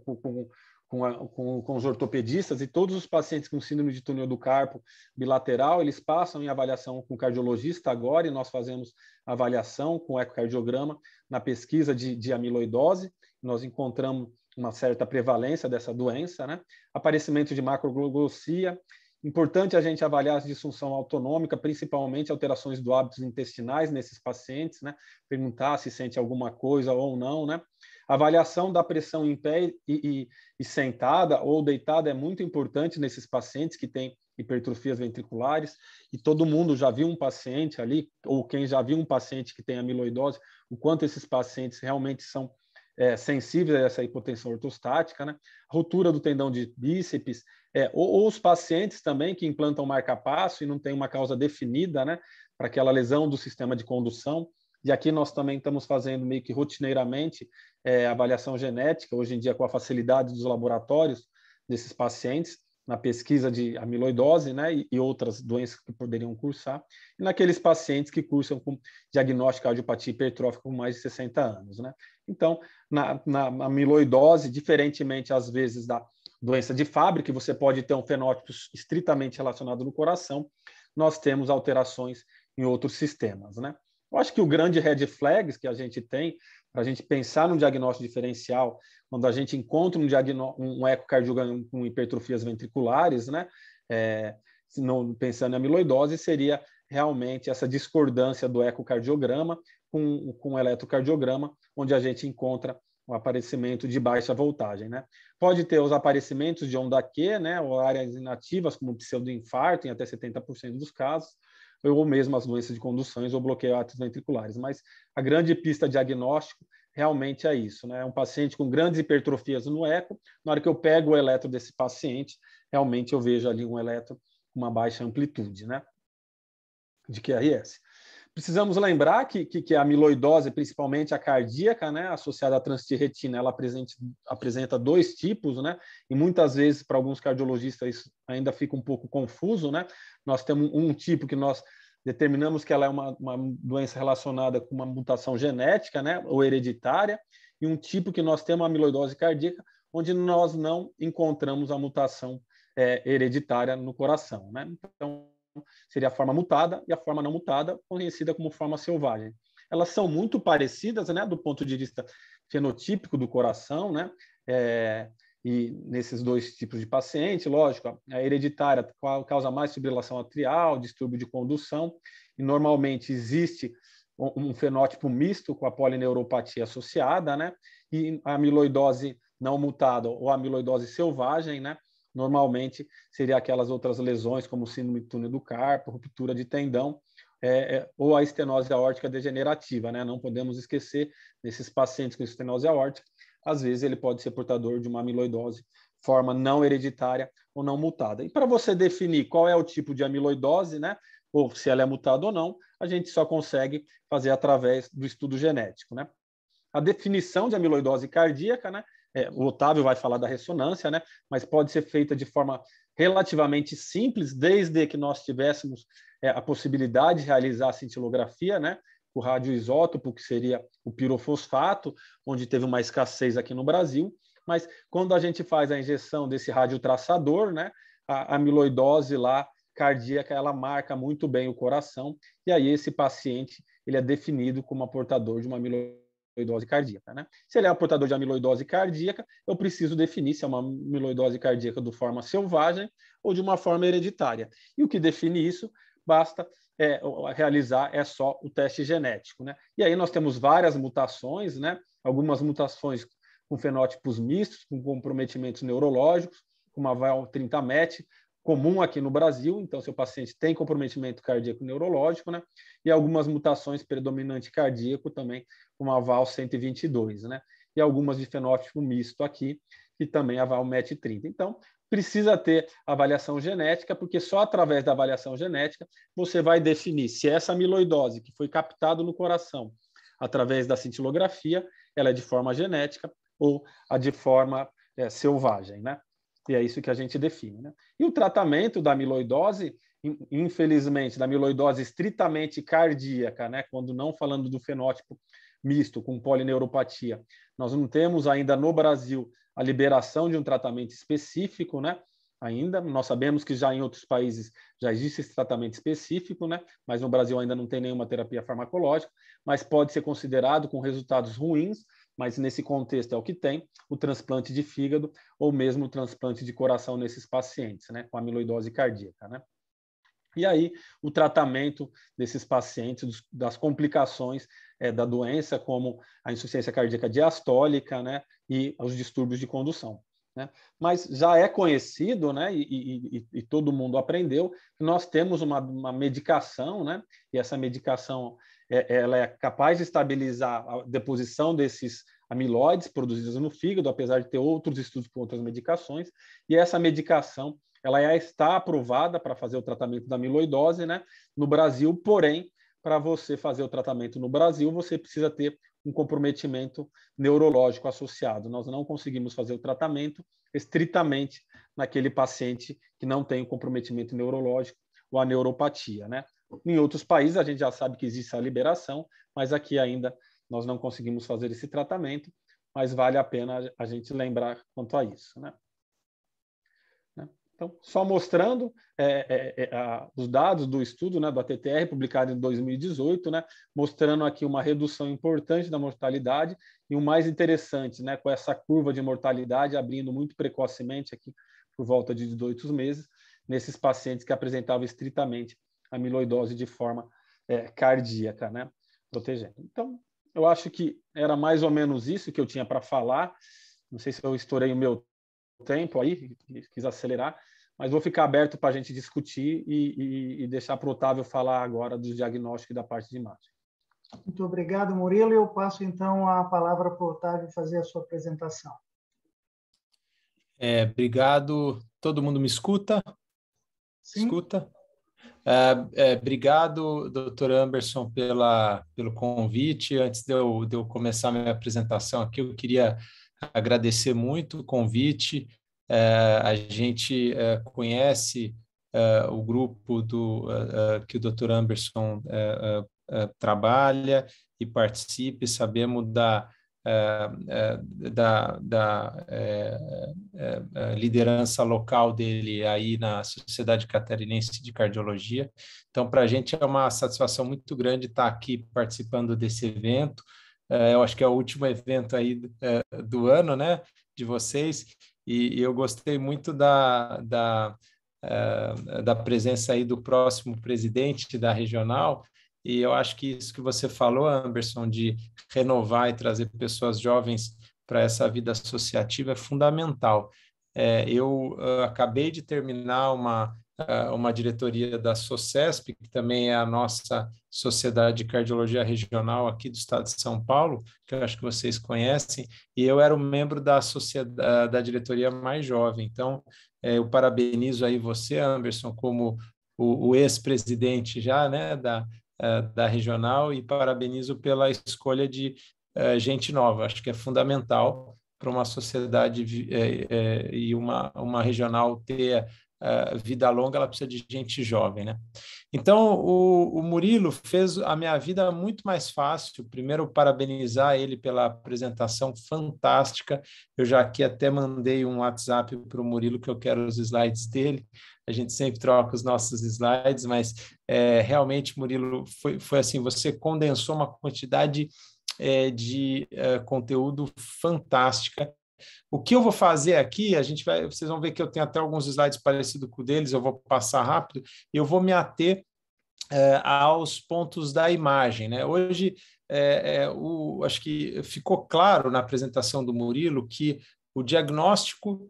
os ortopedistas, e todos os pacientes com síndrome de túnel do carpo bilateral, eles passam em avaliação com o cardiologista agora, e nós fazemos avaliação com ecocardiograma na pesquisa de amiloidose. Nós encontramos uma certa prevalência dessa doença, né? Aparecimento de macroglossia. Importante a gente avaliar a disfunção autonômica, principalmente alterações do hábitos intestinais nesses pacientes, né? Perguntar se sente alguma coisa ou não, né? Avaliação da pressão em pé e sentada ou deitada é muito importante nesses pacientes que têm hipertrofias ventriculares, e todo mundo já viu um paciente ali, ou quem já viu um paciente que tem amiloidose, o quanto esses pacientes realmente são sensíveis a essa hipotensão ortostática, né? Ruptura do tendão de bíceps, ou os pacientes também que implantam marca-passo e não tem uma causa definida, né, para aquela lesão do sistema de condução. E aqui nós também estamos fazendo meio que rotineiramente avaliação genética, hoje em dia com a facilidade dos laboratórios desses pacientes, na pesquisa de amiloidose, né, e outras doenças que poderiam cursar, e naqueles pacientes que cursam com diagnóstico de cardiopatia hipertrófica com mais de 60 anos. Né? Então, na amiloidose, diferentemente às vezes da doença de Fabry, que você pode ter um fenótipo estritamente relacionado no coração, nós temos alterações em outros sistemas, né? Eu acho que o grande red flags que a gente tem para a gente pensar no diagnóstico diferencial, quando a gente encontra um ecocardiograma com hipertrofias ventriculares, né? Pensando em amiloidose, seria realmente essa discordância do ecocardiograma com o eletrocardiograma, onde a gente encontra o aparecimento de baixa voltagem, né? Pode ter os aparecimentos de onda Q, né, ou áreas inativas, como pseudoinfarto, em até 70% dos casos, ou mesmo as doenças de conduções ou bloqueio átrios ventriculares. Mas a grande pista diagnóstico realmente é isso, né? Um paciente com grandes hipertrofias no eco, na hora que eu pego o eletro desse paciente, realmente eu vejo ali um eletro com uma baixa amplitude, né, de QRS. Precisamos lembrar que a amiloidose, principalmente a cardíaca, né, associada à transtirretina, ela apresenta dois tipos, né, e muitas vezes, para alguns cardiologistas, isso ainda fica um pouco confuso, né? Nós temos um tipo que nós determinamos que ela é uma doença relacionada com uma mutação genética, né, ou hereditária, e um tipo que nós temos a amiloidose cardíaca, onde nós não encontramos a mutação hereditária no coração, né? Então, seria a forma mutada, e a forma não mutada, conhecida como forma selvagem. Elas são muito parecidas, né, do ponto de vista fenotípico do coração, né, e nesses dois tipos de paciente, lógico, a hereditária causa mais fibrilação atrial, distúrbio de condução, e normalmente existe um fenótipo misto com a polineuropatia associada, né, e a amiloidose não mutada ou a amiloidose selvagem, né, normalmente seria aquelas outras lesões, como síndrome do túnel do carpo, ruptura de tendão, ou a estenose aórtica degenerativa, né? Não podemos esquecer desses pacientes com estenose aórtica, às vezes ele pode ser portador de uma amiloidose, forma não hereditária ou não mutada. E para você definir qual é o tipo de amiloidose, né, ou se ela é mutada ou não, a gente só consegue fazer através do estudo genético, né? A definição de amiloidose cardíaca, né? O Otávio vai falar da ressonância, né? Mas pode ser feita de forma relativamente simples, desde que nós tivéssemos a possibilidade de realizar a cintilografia, né? O radioisótopo, que seria o pirofosfato, onde teve uma escassez aqui no Brasil, Mas quando a gente faz a injeção desse radiotraçador, né, a amiloidose lá cardíaca, ela marca muito bem o coração, e aí esse paciente ele é definido como portador de uma amiloidose cardíaca, né? Se ele é um portador de amiloidose cardíaca, eu preciso definir se é uma amiloidose cardíaca de forma selvagem ou de uma forma hereditária. E o que define isso, basta realizar só o teste genético, né? E aí nós temos várias mutações, né? Algumas mutações com fenótipos mistos, com comprometimentos neurológicos, como a VAL30-MET, comum aqui no Brasil, então seu paciente tem comprometimento cardíaco neurológico, né? E algumas mutações predominante cardíaco também, como a VAL122, né? E algumas de fenótipo misto aqui, e também a VAL-MET30. Então, precisa ter avaliação genética, porque só através da avaliação genética você vai definir se essa amiloidose que foi captada no coração através da cintilografia, ela é de forma genética ou a de forma selvagem, né? E é isso que a gente define, né? E o tratamento da amiloidose, infelizmente, da amiloidose estritamente cardíaca, né? Quando não falando do fenótipo misto com polineuropatia, nós não temos ainda no Brasil a liberação de um tratamento específico, né? Ainda, nós sabemos que já em outros países já existe esse tratamento específico, né? Mas no Brasil ainda não tem nenhuma terapia farmacológica, mas pode ser considerado com resultados ruins, mas nesse contexto é o que tem, o transplante de fígado ou mesmo o transplante de coração nesses pacientes, né, com amiloidose cardíaca, né? E aí, o tratamento desses pacientes, das complicações da doença, como a insuficiência cardíaca diastólica, né, e os distúrbios de condução, né? Mas já é conhecido, né, e todo mundo aprendeu, que nós temos uma medicação, né, e essa medicação ela é capaz de estabilizar a deposição desses amiloides produzidos no fígado, apesar de ter outros estudos com outras medicações, e essa medicação ela já está aprovada para fazer o tratamento da amiloidose, né, no Brasil, porém, para você fazer o tratamento no Brasil, você precisa ter um comprometimento neurológico associado. Nós não conseguimos fazer o tratamento estritamente naquele paciente que não tem o comprometimento neurológico ou a neuropatia, né? Em outros países, a gente já sabe que existe a liberação, mas aqui ainda nós não conseguimos fazer esse tratamento, mas vale a pena a gente lembrar quanto a isso, né? Então, só mostrando os dados do estudo, né, do ATTR, publicado em 2018, né, mostrando aqui uma redução importante da mortalidade e o mais interessante, né, com essa curva de mortalidade abrindo muito precocemente aqui por volta de 18 meses, nesses pacientes que apresentavam estritamente amiloidose de forma cardíaca, né, protegendo. Então, eu acho que era mais ou menos isso que eu tinha para falar. Não sei se eu estourei o meu tempo aí, quis acelerar, mas vou ficar aberto para a gente discutir e deixar para o Otávio falar agora do diagnóstico e da parte de imagem. Muito obrigado, Murilo. Eu passo, então, a palavra para o Otávio fazer a sua apresentação. Obrigado. Todo mundo me escuta? Sim. Escuta? Obrigado, doutor Amberson, pelo convite. Antes de eu começar a minha apresentação aqui, eu queria agradecer muito o convite. A gente conhece o grupo que o doutor Amberson trabalha e participe, sabemos da liderança local dele aí na Sociedade Catarinense de Cardiologia. Então, para a gente é uma satisfação muito grande estar aqui participando desse evento. Eu acho que é o último evento aí do ano, né, de vocês, e eu gostei muito da presença aí do próximo presidente da regional. E eu acho que isso que você falou, Amberson, de renovar e trazer pessoas jovens para essa vida associativa é fundamental. Eu acabei de terminar uma diretoria da SOCESP, que também é a nossa Sociedade de Cardiologia Regional aqui do estado de São Paulo, que eu acho que vocês conhecem, e eu era um membro da diretoria mais jovem. Então, eu parabenizo aí você, Amberson, como o ex-presidente já, né, da regional, e parabenizo pela escolha de gente nova. Acho que é fundamental para uma sociedade e uma regional ter vida longa, ela precisa de gente jovem, né? Então, o Murilo fez a minha vida muito mais fácil. Primeiro, parabenizar ele pela apresentação fantástica. Eu já aqui até mandei um WhatsApp para o Murilo que eu quero os slides dele. A gente sempre troca os nossos slides, mas realmente, Murilo, foi assim, você condensou uma quantidade de conteúdo fantástica. O que eu vou fazer aqui, vocês vão ver que eu tenho até alguns slides parecidos com o deles, eu vou passar rápido, e eu vou me ater aos pontos da imagem, né? Hoje, acho que ficou claro na apresentação do Murilo que o diagnóstico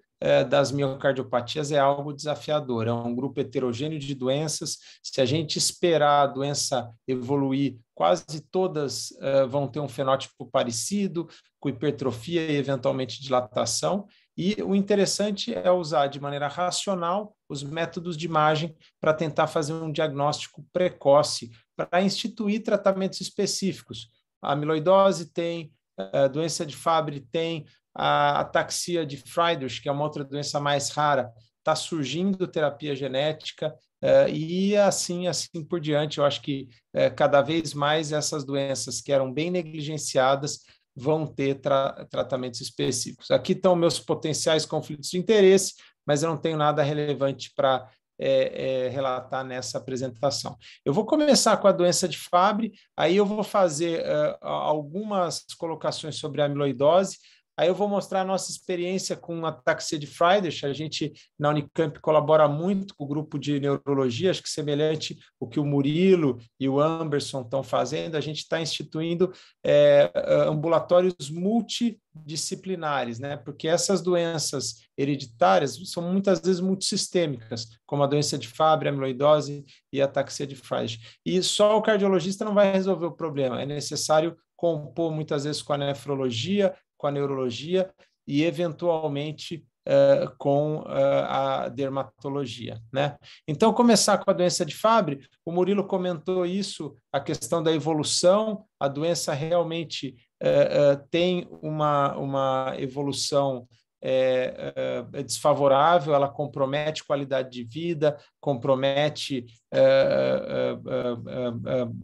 das miocardiopatias é algo desafiador, é um grupo heterogêneo de doenças. Se a gente esperar a doença evoluir, quase todas vão ter um fenótipo parecido, com hipertrofia e eventualmente dilatação. E o interessante é usar de maneira racional os métodos de imagem para tentar fazer um diagnóstico precoce, para instituir tratamentos específicos. A amiloidose tem, a doença de Fabry tem, a ataxia de Friedreich, que é uma outra doença mais rara, está surgindo terapia genética, e assim por diante. Eu acho que cada vez mais essas doenças que eram bem negligenciadas vão ter tratamentos específicos. Aqui estão meus potenciais conflitos de interesse, mas eu não tenho nada relevante para relatar nessa apresentação. Eu vou começar com a doença de Fabry, aí eu vou fazer algumas colocações sobre a amiloidose. Aí eu vou mostrar a nossa experiência com a ataxia de Friedreich. A gente, na Unicamp, colabora muito com o grupo de neurologia, acho que semelhante ao que o Murilo e o Amberson estão fazendo. A gente está instituindo ambulatórios multidisciplinares, né? Porque essas doenças hereditárias são muitas vezes multissistêmicas, como a doença de Fabry, a amiloidose e a ataxia de Friedreich. E só o cardiologista não vai resolver o problema, é necessário compor muitas vezes com a nefrologia, com a neurologia e, eventualmente, com a dermatologia, né? Então, começar com a doença de Fabry, o Murilo comentou isso, a questão da evolução, a doença realmente tem uma evolução desfavorável, ela compromete qualidade de vida, compromete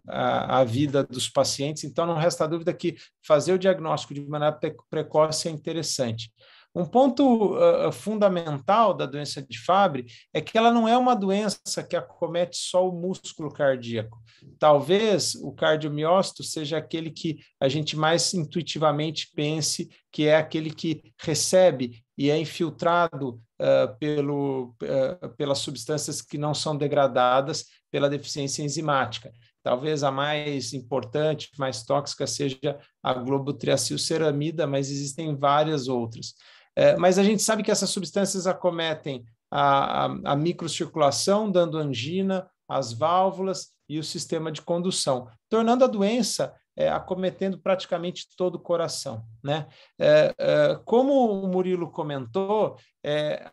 a vida dos pacientes. Então, não resta dúvida que fazer o diagnóstico de maneira precoce é interessante. Um ponto fundamental da doença de Fabry é que ela não é uma doença que acomete só o músculo cardíaco. Talvez o cardiomiócito seja aquele que a gente mais intuitivamente pense que é aquele que recebe e é infiltrado pelas substâncias que não são degradadas pela deficiência enzimática. Talvez a mais importante, mais tóxica, seja a globotriacilceramida, mas existem várias outras. Mas a gente sabe que essas substâncias acometem a microcirculação, dando angina, as válvulas e o sistema de condução, tornando a doença acometendo praticamente todo o coração, né? Como o Murilo comentou,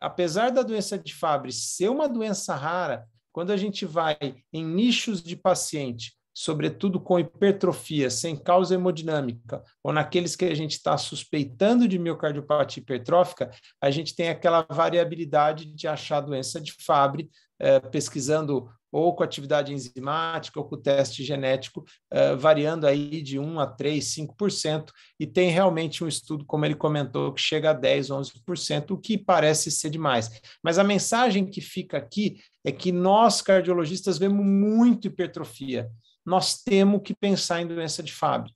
apesar da doença de Fabry ser uma doença rara, quando a gente vai em nichos de paciente, sobretudo com hipertrofia, sem causa hemodinâmica, ou naqueles que a gente está suspeitando de miocardiopatia hipertrófica, a gente tem aquela variabilidade de achar a doença de Fabry, pesquisando ou com atividade enzimática ou com teste genético, variando aí de 1 a 3, 5%, e tem realmente um estudo, como ele comentou, que chega a 10, 11%, o que parece ser demais. Mas a mensagem que fica aqui é que nós, cardiologistas, vemos muito hipertrofia. Nós temos que pensar em doença de Fabry,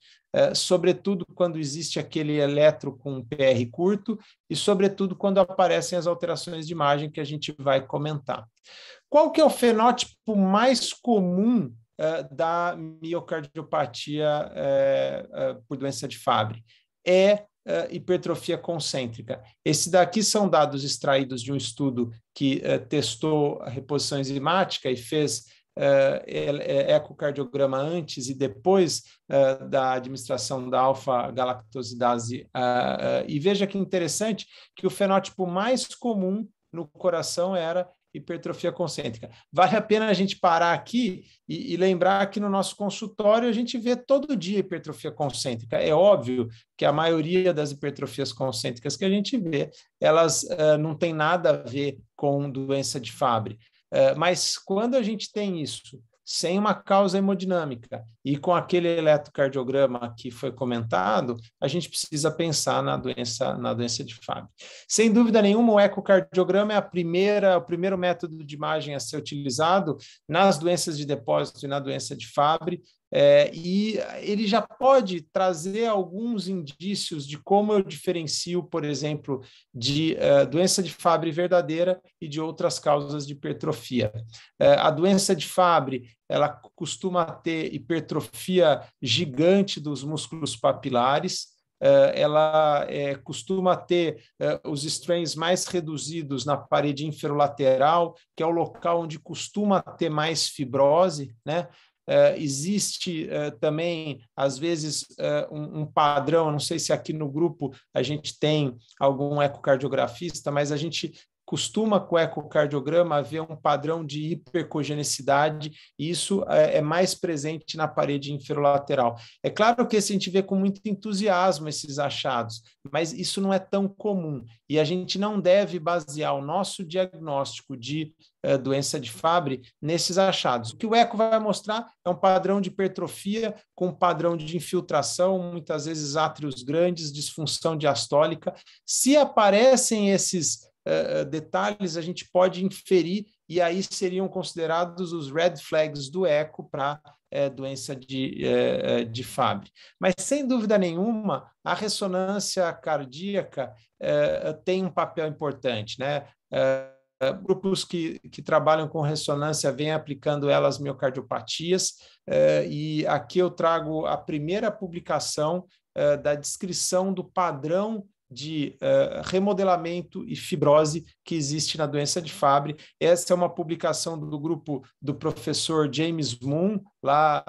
sobretudo quando existe aquele eletro com PR curto e, sobretudo, quando aparecem as alterações de imagem que a gente vai comentar. Qual que é o fenótipo mais comum da miocardiopatia por doença de Fabry? Hipertrofia concêntrica. Esse daqui são dados extraídos de um estudo que testou a reposição enzimática e fez ecocardiograma antes e depois da administração da alfa-galactosidase. E veja que interessante que o fenótipo mais comum no coração era hipertrofia concêntrica. Vale a pena a gente parar aqui e lembrar que no nosso consultório a gente vê todo dia hipertrofia concêntrica. É óbvio que a maioria das hipertrofias concêntricas que a gente vê, elas não tem nada a ver com doença de Fabry. Mas quando a gente tem isso sem uma causa hemodinâmica e com aquele eletrocardiograma que foi comentado, a gente precisa pensar na doença de Fabry. Sem dúvida nenhuma, o ecocardiograma é o primeiro método de imagem a ser utilizado nas doenças de depósito e na doença de Fabry, e ele já pode trazer alguns indícios de como eu diferencio, por exemplo, de doença de Fabry verdadeira e de outras causas de hipertrofia. A doença de Fabry, ela costuma ter hipertrofia gigante dos músculos papilares, ela costuma ter os strains mais reduzidos na parede inferolateral, que é o local onde costuma ter mais fibrose, né? Existe também, às vezes, um padrão, não sei se aqui no grupo a gente tem algum ecocardiografista, mas a gente costuma, com o ecocardiograma, ver um padrão de hipercogenicidade, e isso é mais presente na parede inferolateral. É claro que a gente vê com muito entusiasmo esses achados, mas isso não é tão comum, e a gente não deve basear o nosso diagnóstico de doença de Fabry nesses achados. O que o eco vai mostrar é um padrão de hipertrofia com um padrão de infiltração, muitas vezes átrios grandes, disfunção diastólica. Se aparecem esses detalhes, a gente pode inferir, e aí seriam considerados os red flags do eco para doença de Fabry. Mas, sem dúvida nenhuma, a ressonância cardíaca tem um papel importante, né? Grupos que trabalham com ressonância vêm aplicando ela às miocardiopatias, e aqui eu trago a primeira publicação da descrição do padrão de remodelamento e fibrose que existe na doença de Fabry. Essa é uma publicação do grupo do professor James Moon, lá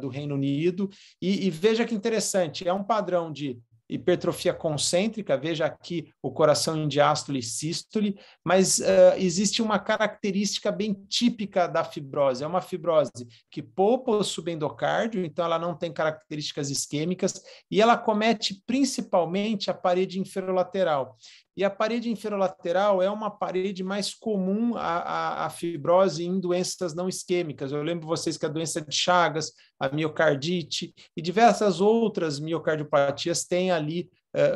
do Reino Unido, e veja que interessante, é um padrão de hipertrofia concêntrica, veja aqui o coração em diástole e sístole, mas existe uma característica bem típica da fibrose, é uma fibrose que poupa o subendocárdio, então ela não tem características isquêmicas, e ela comete principalmente a parede inferolateral. E a parede inferolateral é uma parede mais comum à fibrose em doenças não isquêmicas. Eu lembro vocês que a doença de Chagas, a miocardite e diversas outras miocardiopatias têm ali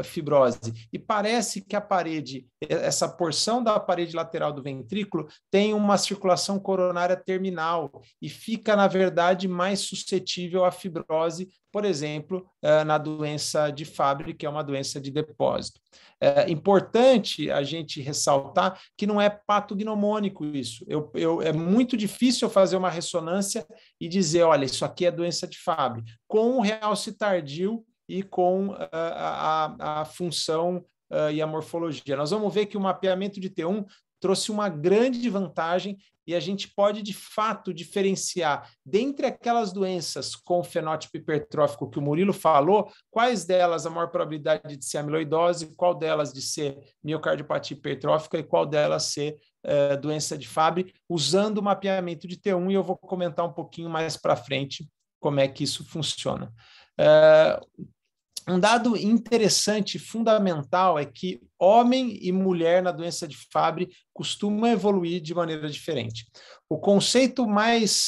fibrose. E parece que a parede, essa porção da parede lateral do ventrículo tem uma circulação coronária terminal e fica, na verdade, mais suscetível à fibrose, por exemplo, na doença de Fabry, que é uma doença de depósito. É importante a gente ressaltar que não é patognomônico isso. É muito difícil eu fazer uma ressonância e dizer, olha, isso aqui é doença de Fabry, com o realce tardio e com a função e a morfologia. Nós vamos ver que o mapeamento de T1 trouxe uma grande vantagem e a gente pode, de fato, diferenciar dentre aquelas doenças com fenótipo hipertrófico que o Murilo falou, quais delas a maior probabilidade de ser amiloidose, qual delas de ser miocardiopatia hipertrófica e qual delas ser doença de Fabry, usando o mapeamento de T1, e eu vou comentar um pouquinho mais para frente como é que isso funciona. Um dado interessante, fundamental, é que homem e mulher na doença de Fabry costumam evoluir de maneira diferente. O conceito mais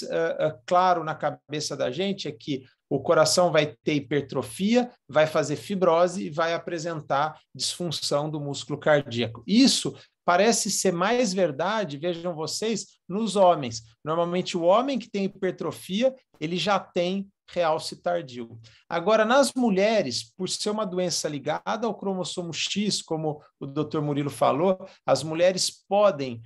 claro na cabeça da gente é que o coração vai ter hipertrofia, vai fazer fibrose e vai apresentar disfunção do músculo cardíaco. Isso parece ser mais verdade, vejam vocês, nos homens. Normalmente o homem que tem hipertrofia, ele já tem realce tardio. Agora, nas mulheres, por ser uma doença ligada ao cromossomo X, como o Dr. Murilo falou, as mulheres podem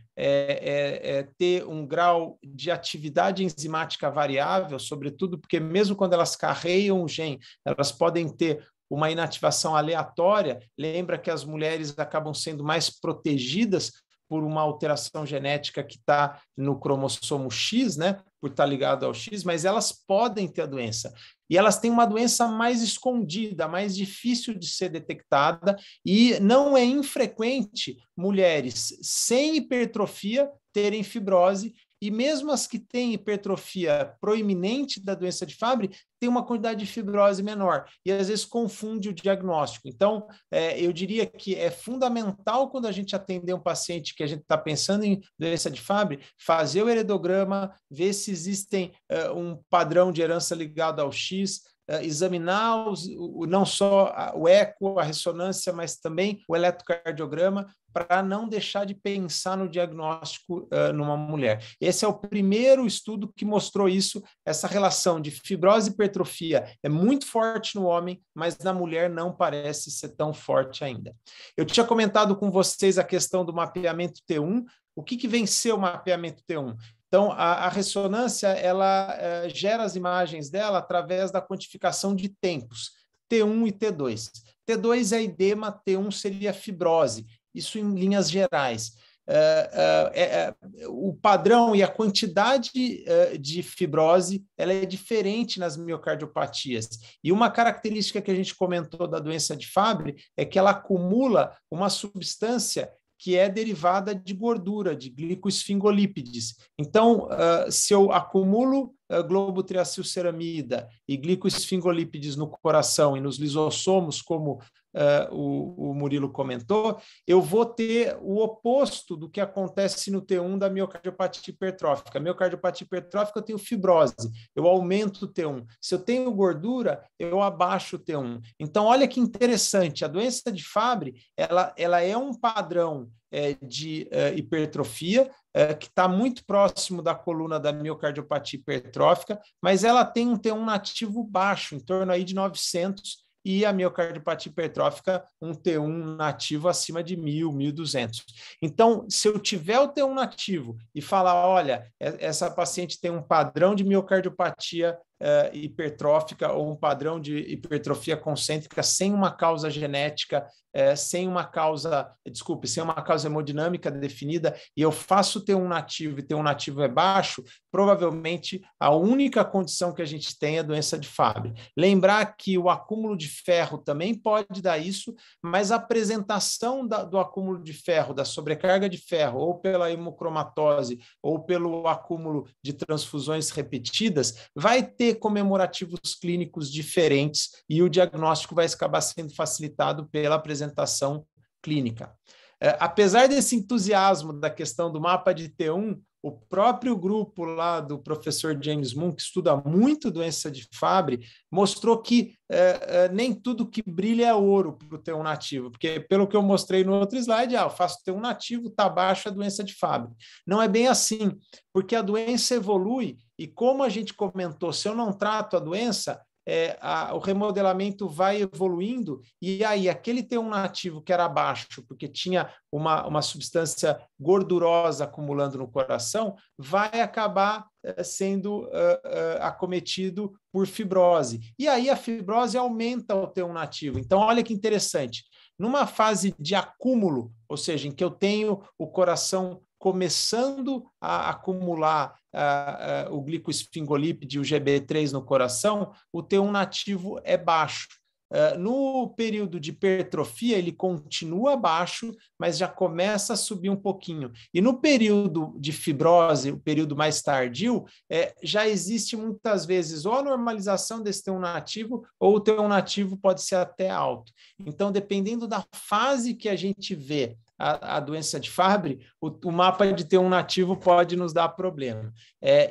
ter um grau de atividade enzimática variável, sobretudo porque mesmo quando elas carregam o gene, elas podem ter uma inativação aleatória. Lembra que as mulheres acabam sendo mais protegidas por uma alteração genética que está no cromossomo X, né? Por estar ligado ao X, mas elas podem ter a doença. E elas têm uma doença mais escondida, mais difícil de ser detectada, e não é infrequente mulheres sem hipertrofia terem fibrose, e mesmo as que têm hipertrofia proeminente da doença de Fabry, tem uma quantidade de fibrose menor, e às vezes confunde o diagnóstico. Então, eu diria que é fundamental, quando a gente atender um paciente que a gente está pensando em doença de Fabry, fazer o heredograma, ver se existem um padrão de herança ligado ao X, examinar não só o eco, a ressonância, mas também o eletrocardiograma, para não deixar de pensar no diagnóstico numa mulher. Esse é o primeiro estudo que mostrou isso, essa relação de fibrose e hipertrofia é muito forte no homem, mas na mulher não parece ser tão forte ainda. Eu tinha comentado com vocês a questão do mapeamento T1. O que venceu o mapeamento T1? Então, a ressonância, ela gera as imagens dela através da quantificação de tempos, T1 e T2. T2 é edema, T1 seria fibrose, isso em linhas gerais. O padrão e a quantidade de fibrose, ela é diferente nas miocardiopatias. E uma característica que a gente comentou da doença de Fabry é que ela acumula uma substância que é derivada de gordura, de glicoesfingolípides. Então, se eu acumulo globotriacilceramida e glicoesfingolípides no coração e nos lisossomos, como o Murilo comentou, eu vou ter o oposto do que acontece no T1 da miocardiopatia hipertrófica. A miocardiopatia hipertrófica eu tenho fibrose, eu aumento o T1. Se eu tenho gordura, eu abaixo o T1. Então, olha que interessante, a doença de Fabry, ela é um padrão de hipertrofia, que está muito próximo da coluna da miocardiopatia hipertrófica, mas ela tem um T1 nativo baixo, em torno aí de 900, e a miocardiopatia hipertrófica, um T1 nativo acima de 1.000, 1.200. Então, se eu tiver o T1 nativo e falar, olha, essa paciente tem um padrão de miocardiopatia hipertrófica ou um padrão de hipertrofia concêntrica sem uma causa genética, sem uma causa hemodinâmica definida, e eu faço T1 nativo e T1 nativo é baixo, provavelmente a única condição que a gente tem é a doença de Fabry. Lembrar que o acúmulo de ferro também pode dar isso, mas a apresentação do acúmulo de ferro, da sobrecarga de ferro, ou pela hemocromatose, ou pelo acúmulo de transfusões repetidas, vai ter comemorativos clínicos diferentes e o diagnóstico vai acabar sendo facilitado pela apresentação clínica. Apesar desse entusiasmo da questão do mapa de T1, o próprio grupo lá do professor James Moon, que estuda muito doença de Fabry, mostrou que nem tudo que brilha é ouro para o T1 nativo, porque pelo que eu mostrei no outro slide, eu faço T1 nativo, está baixo a doença de Fabry. Não é bem assim, porque a doença evolui e, como a gente comentou, se eu não trato a doença, o remodelamento vai evoluindo, e aí aquele T1 nativo que era baixo, porque tinha uma substância gordurosa acumulando no coração, vai acabar sendo acometido por fibrose. E aí a fibrose aumenta o T1 nativo. Então, olha que interessante. Numa fase de acúmulo, ou seja, em que eu tenho o coração começando a acumular o glicoesfingolípide, o GB3 no coração, o T1 nativo é baixo. No período de hipertrofia, ele continua baixo, mas já começa a subir um pouquinho. E no período de fibrose, o período mais tardio, já existe muitas vezes ou a normalização desse T1 nativo, ou o T1 nativo pode ser até alto. Então, dependendo da fase que a gente vê a doença de Fabry, o mapa de T1 nativo pode nos dar problema.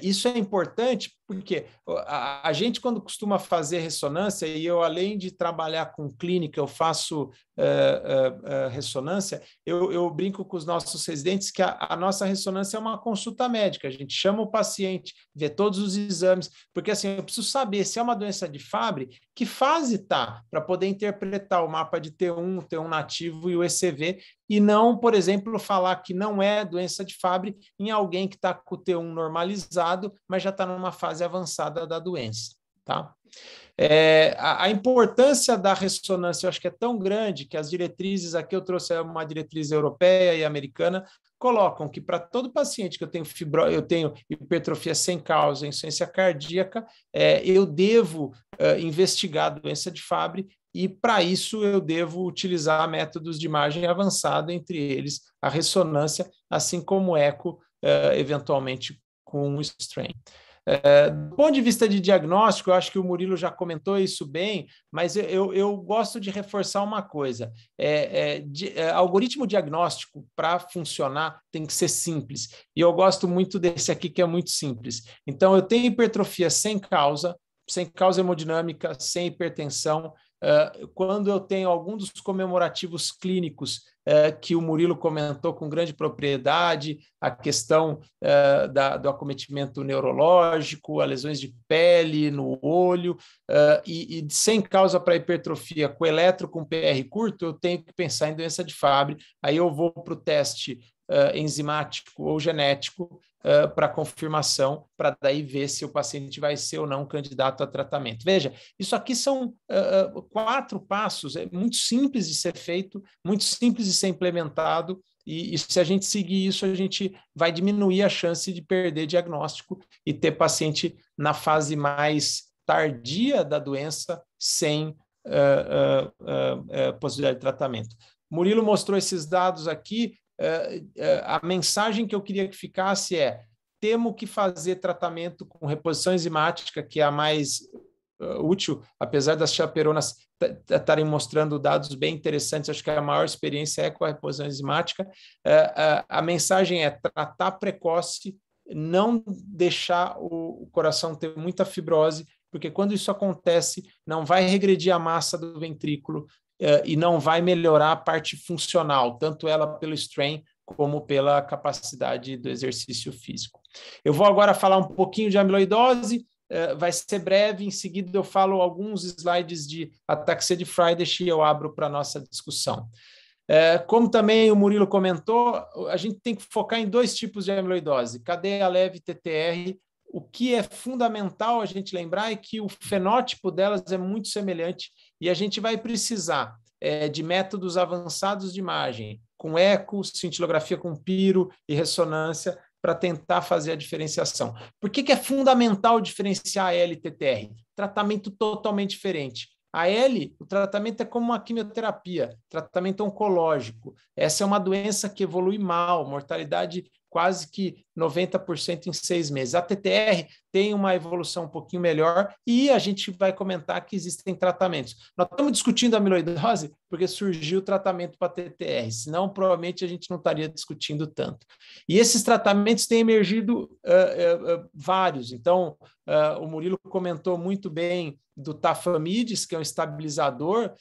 Isso é importante porque a gente, quando costuma fazer ressonância, e eu, além de trabalhar com clínica, eu faço ressonância, eu brinco com os nossos residentes que a nossa ressonância é uma consulta médica. A gente chama o paciente, vê todos os exames, porque assim, eu preciso saber se é uma doença de Fabry, que fase está, para poder interpretar o mapa de T1, o T1 nativo e o ECV, e não, por exemplo, falar que não é doença de Fabry em alguém que está com o T1 normalizado, mas já está numa fase avançada da doença, tá? A importância da ressonância, eu acho que é tão grande que as diretrizes, aqui eu trouxe uma diretriz europeia e americana, colocam que para todo paciente que eu tenho hipertrofia sem causa, insuficiência cardíaca, eu devo investigar a doença de Fabry, e para isso eu devo utilizar métodos de imagem avançada, entre eles a ressonância, assim como o eco eventualmente com o strain. Do ponto de vista de diagnóstico, eu acho que o Murilo já comentou isso bem, mas eu gosto de reforçar uma coisa. Algoritmo diagnóstico, para funcionar, tem que ser simples. E eu gosto muito desse aqui, que é muito simples. Então, eu tenho hipertrofia sem causa hemodinâmica, sem hipertensão. Quando eu tenho algum dos comemorativos clínicos que o Murilo comentou com grande propriedade, a questão do acometimento neurológico, as lesões de pele, no olho, e sem causa para hipertrofia, com eletro, com PR curto, eu tenho que pensar em doença de Fabry, aí eu vou para o teste enzimático ou genético para confirmação, para daí ver se o paciente vai ser ou não candidato a tratamento. Veja, isso aqui são 4 passos, é muito simples de ser feito, muito simples de ser implementado, e se a gente seguir isso, a gente vai diminuir a chance de perder diagnóstico e ter paciente na fase mais tardia da doença sem possibilidade de tratamento. Murilo mostrou esses dados aqui. A mensagem que eu queria que ficasse temos que fazer tratamento com reposição enzimática, que é a mais útil, apesar das chaperonas estarem mostrando dados bem interessantes, acho que a maior experiência é com a reposição enzimática. A mensagem é tratar precoce, não deixar o coração ter muita fibrose, porque quando isso acontece, não vai regredir a massa do ventrículo, e não vai melhorar a parte funcional, tanto ela pelo strain como pela capacidade do exercício físico. Eu vou agora falar um pouquinho de amiloidose, vai ser breve, em seguida eu falo alguns slides de ataxia de Friedreich e eu abro para a nossa discussão. Como também o Murilo comentou, a gente tem que focar em 2 tipos de amiloidose, cadeia leve e TTR. O que é fundamental a gente lembrar é que o fenótipo delas é muito semelhante e a gente vai precisar de métodos avançados de imagem, com eco, cintilografia com piro e ressonância, para tentar fazer a diferenciação. Por que é fundamental diferenciar a L e TTR? Tratamento totalmente diferente. A L, o tratamento é como uma quimioterapia, tratamento oncológico. Essa é uma doença que evolui mal, mortalidade quase que 90% em 6 meses. A TTR tem uma evolução um pouquinho melhor e a gente vai comentar que existem tratamentos. Nós estamos discutindo a amiloidose porque surgiu o tratamento para TTR, senão provavelmente a gente não estaria discutindo tanto. E esses tratamentos têm emergido vários. Então, o Murilo comentou muito bem do Tafamidis, que é um estabilizador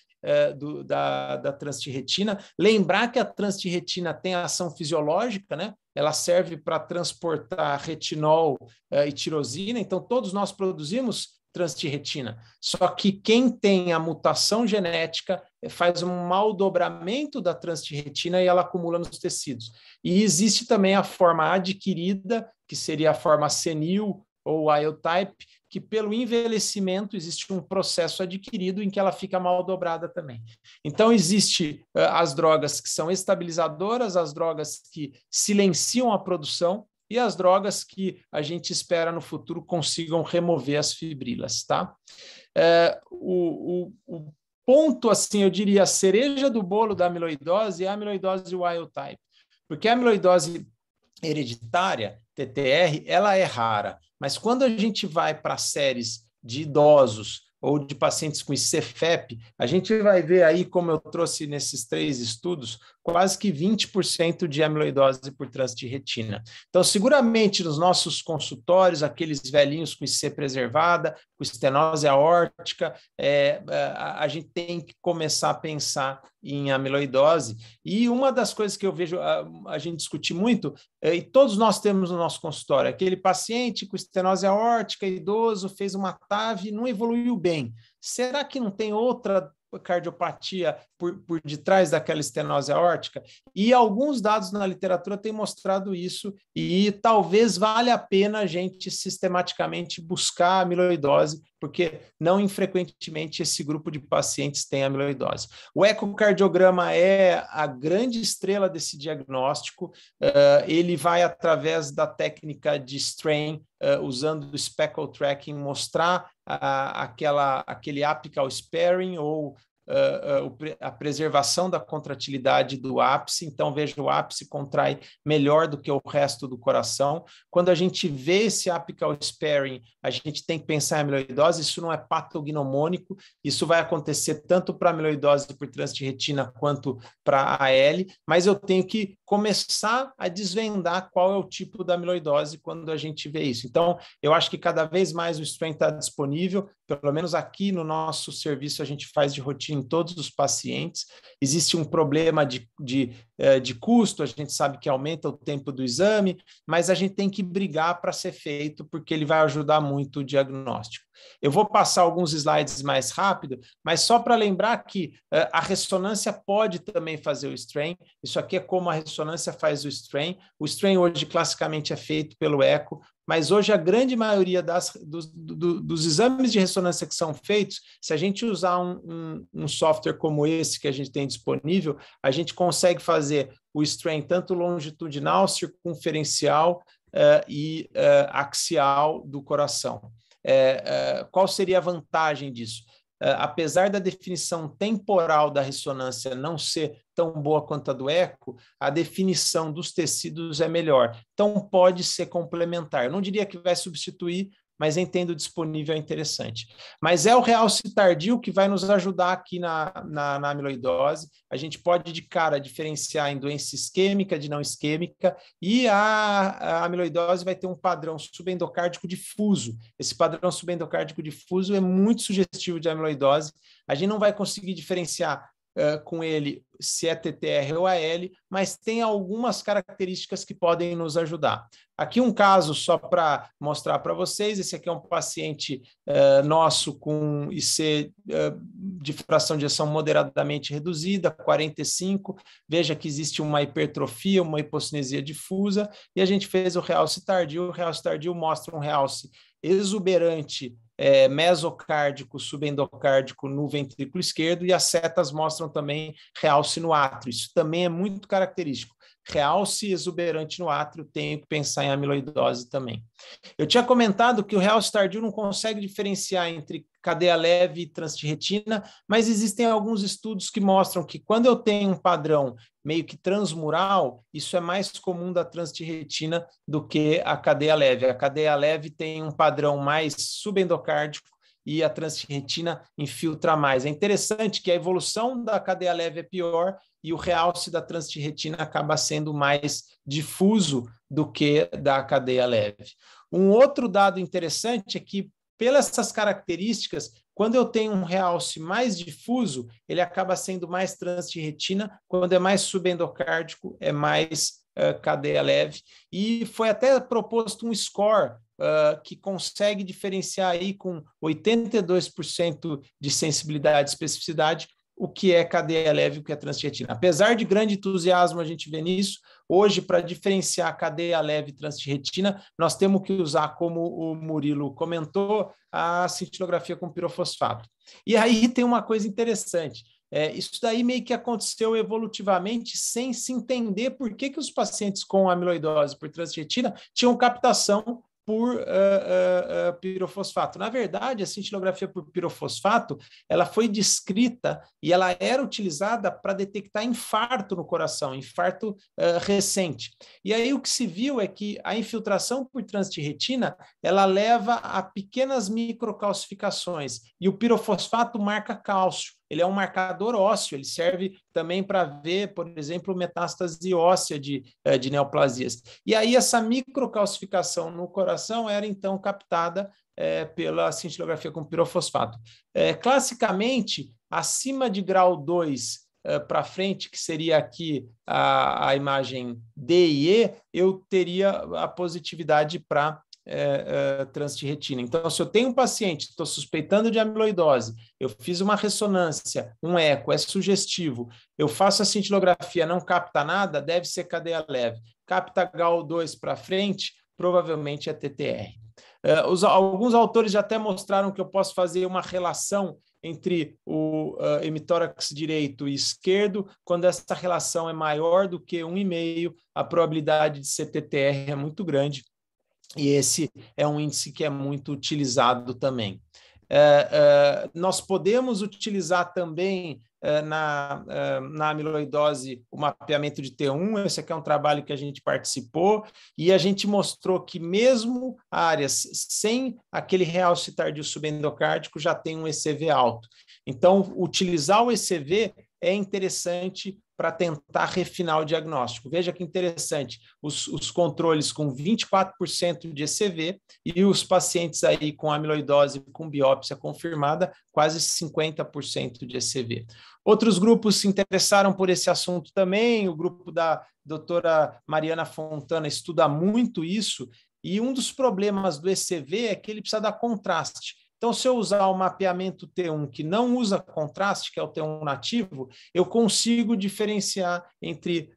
da transtirretina. Lembrar que a transtirretina tem ação fisiológica, né? Ela serve para transportar retinol e tirosina, então todos nós produzimos transtirretina. Só que quem tem a mutação genética faz um mau dobramento da transtirretina e ela acumula nos tecidos. E existe também a forma adquirida, que seria a forma senil ou wild type, que pelo envelhecimento existe um processo adquirido em que ela fica mal dobrada também. Então, existe as drogas que são estabilizadoras, as drogas que silenciam a produção e as drogas que a gente espera no futuro consigam remover as fibrilas, tá? O ponto, assim, eu diria, a cereja do bolo da amiloidose é a amiloidose wild type, porque a amiloidose hereditária, TTR, ela é rara, mas quando a gente vai para séries de idosos ou de pacientes com ICFEP, a gente vai ver aí, como eu trouxe nesses 3 estudos, quase que 20% de amiloidose por trânsito de retina. Então, seguramente, nos nossos consultórios, aqueles velhinhos com IC preservada, com estenose aórtica, a gente tem que começar a pensar em amiloidose. E uma das coisas que eu vejo a gente discutir muito, e todos nós temos no nosso consultório, aquele paciente com estenose aórtica, idoso, fez uma TAV e não evoluiu bem. Será que não tem outra cardiopatia por detrás daquela estenose aórtica? E alguns dados na literatura têm mostrado isso, e talvez valha a pena a gente sistematicamente buscar a amiloidose, porque não infrequentemente esse grupo de pacientes tem amiloidose. O ecocardiograma é a grande estrela desse diagnóstico, ele vai através da técnica de strain, usando o speckle tracking, mostrar aquele apical sparing ou a preservação da contratilidade do ápice, então veja, o ápice contrai melhor do que o resto do coração. Quando a gente vê esse apical sparing, a gente tem que pensar em amiloidose, isso não é patognomônico, isso vai acontecer tanto para amiloidose por trânsito de retina quanto para AL, mas eu tenho que começar a desvendar qual é o tipo da amiloidose quando a gente vê isso. Então, eu acho que cada vez mais o strain está disponível, pelo menos aqui no nosso serviço a gente faz de rotina em todos os pacientes. Existe um problema de custo, a gente sabe que aumenta o tempo do exame, mas a gente tem que brigar para ser feito, porque ele vai ajudar muito o diagnóstico. Eu vou passar alguns slides mais rápido, mas só para lembrar que a ressonância pode também fazer o strain. Isso aqui é como a ressonância faz o strain. O strain hoje classicamente é feito pelo eco, mas hoje a grande maioria dos exames de ressonância que são feitos, se a gente usar um software como esse que a gente tem disponível, a gente consegue fazer o strain tanto longitudinal, circunferencial e axial do coração. Qual seria a vantagem disso? Apesar da definição temporal da ressonância não ser tão boa quanto a do eco, a definição dos tecidos é melhor. Então, pode ser complementar. Eu não diria que vai substituir, mas entendo disponível é interessante. Mas é o realce tardio que vai nos ajudar aqui na amiloidose. A gente pode, de cara, diferenciar em doença isquêmica de não isquêmica, e a amiloidose vai ter um padrão subendocárdico difuso. Esse padrão subendocárdico difuso é muito sugestivo de amiloidose. A gente não vai conseguir diferenciar com ele se é TTR ou AL, mas tem algumas características que podem nos ajudar. Aqui um caso só para mostrar para vocês, esse aqui é um paciente nosso com IC de fração de ejeção moderadamente reduzida, 45, veja que existe uma hipertrofia, uma hipocinesia difusa, e a gente fez o realce tardio mostra um realce exuberante, mesocárdico, subendocárdico no ventrículo esquerdo, e as setas mostram também realce no átrio. Isso também é muito característico. Realce exuberante no átrio, tenho que pensar em amiloidose também. Eu tinha comentado que o realce tardio não consegue diferenciar entre cadeia leve e trânsito de retina, mas existem alguns estudos que mostram que quando eu tenho um padrão meio que transmural, isso é mais comum da trânsito de retina do que a cadeia leve. A cadeia leve tem um padrão mais subendocárdico e a trânsito de retina infiltra mais. É interessante que a evolução da cadeia leve é pior e o realce da trânsito de retina acaba sendo mais difuso do que da cadeia leve. Um outro dado interessante é que, pelas essas características, quando eu tenho um realce mais difuso, ele acaba sendo mais trânsito de retina, quando é mais subendocárdico, é mais cadeia leve. E foi até proposto um score que consegue diferenciar aí com 82% de sensibilidade e especificidade o que é cadeia leve e o que é trânsito de retina. Apesar de grande entusiasmo a gente vê nisso, hoje, para diferenciar cadeia leve e trânsito de retina, nós temos que usar, como o Murilo comentou, a cintilografia com pirofosfato. E aí tem uma coisa interessante. Isso daí meio que aconteceu evolutivamente sem se entender por que os pacientes com amiloidose por trânsito de retina tinham captação por pirofosfato. Na verdade, a cintilografia por pirofosfato, ela foi descrita e ela era utilizada para detectar infarto no coração, infarto recente. E aí o que se viu é que a infiltração por trânsito de retina, ela leva a pequenas microcalcificações, e o pirofosfato marca cálcio. Ele é um marcador ósseo, ele serve também para ver, por exemplo, metástase óssea de neoplasias. E aí essa microcalcificação no coração era então captada pela cintilografia com pirofosfato. Classicamente, acima de grau 2 para frente, que seria aqui a imagem D e E, eu teria a positividade para trânsito de retina. Então, se eu tenho um paciente, estou suspeitando de amiloidose, eu fiz uma ressonância, um eco, é sugestivo, eu faço a cintilografia, não capta nada, deve ser cadeia leve. Capta GAL2 para frente, provavelmente é TTR. Alguns autores já até mostraram que eu posso fazer uma relação entre o hemitórax direito e esquerdo. Quando essa relação é maior do que 1,5, a probabilidade de ser TTR é muito grande. E esse é um índice que é muito utilizado também. Nós podemos utilizar também na amiloidose o mapeamento de T1, esse aqui é um trabalho que a gente participou, e a gente mostrou que mesmo áreas sem aquele realce tardio subendocárdico já tem um ECV alto. Então, utilizar o ECV é interessante para tentar refinar o diagnóstico. Veja que interessante, os controles com 24% de ECV e os pacientes aí com amiloidose com biópsia confirmada, quase 50% de ECV. Outros grupos se interessaram por esse assunto também, o grupo da doutora Mariana Fontana estuda muito isso, e um dos problemas do ECV é que ele precisa dar contraste. Então, se eu usar o mapeamento T1 que não usa contraste, que é o T1 nativo, eu consigo diferenciar entre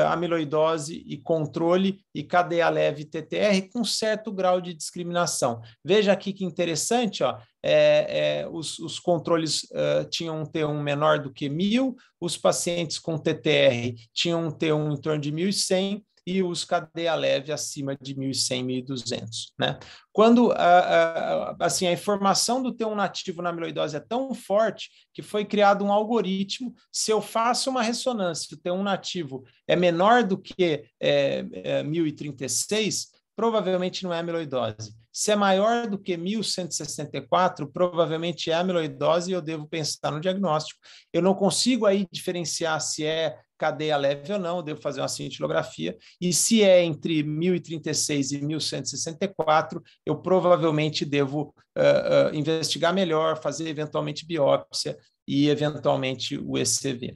amiloidose e controle e cadeia leve TTR com certo grau de discriminação. Veja aqui que interessante, ó, os controles tinham um T1 menor do que 1.000, os pacientes com TTR tinham um T1 em torno de 1.100, e os cadeia leve acima de 1.100, 1.200, né? Quando assim, a informação do T1 nativo na amiloidose é tão forte que foi criado um algoritmo, se eu faço uma ressonância, o T1 nativo é menor do que 1.036, provavelmente não é amiloidose. Se é maior do que 1.164, provavelmente é amiloidose e eu devo pensar no diagnóstico. Eu não consigo aí diferenciar se é cadeia leve ou não, eu devo fazer uma cintilografia, e se é entre 1.036 e 1.164, eu provavelmente devo investigar melhor, fazer eventualmente biópsia e eventualmente o ECV.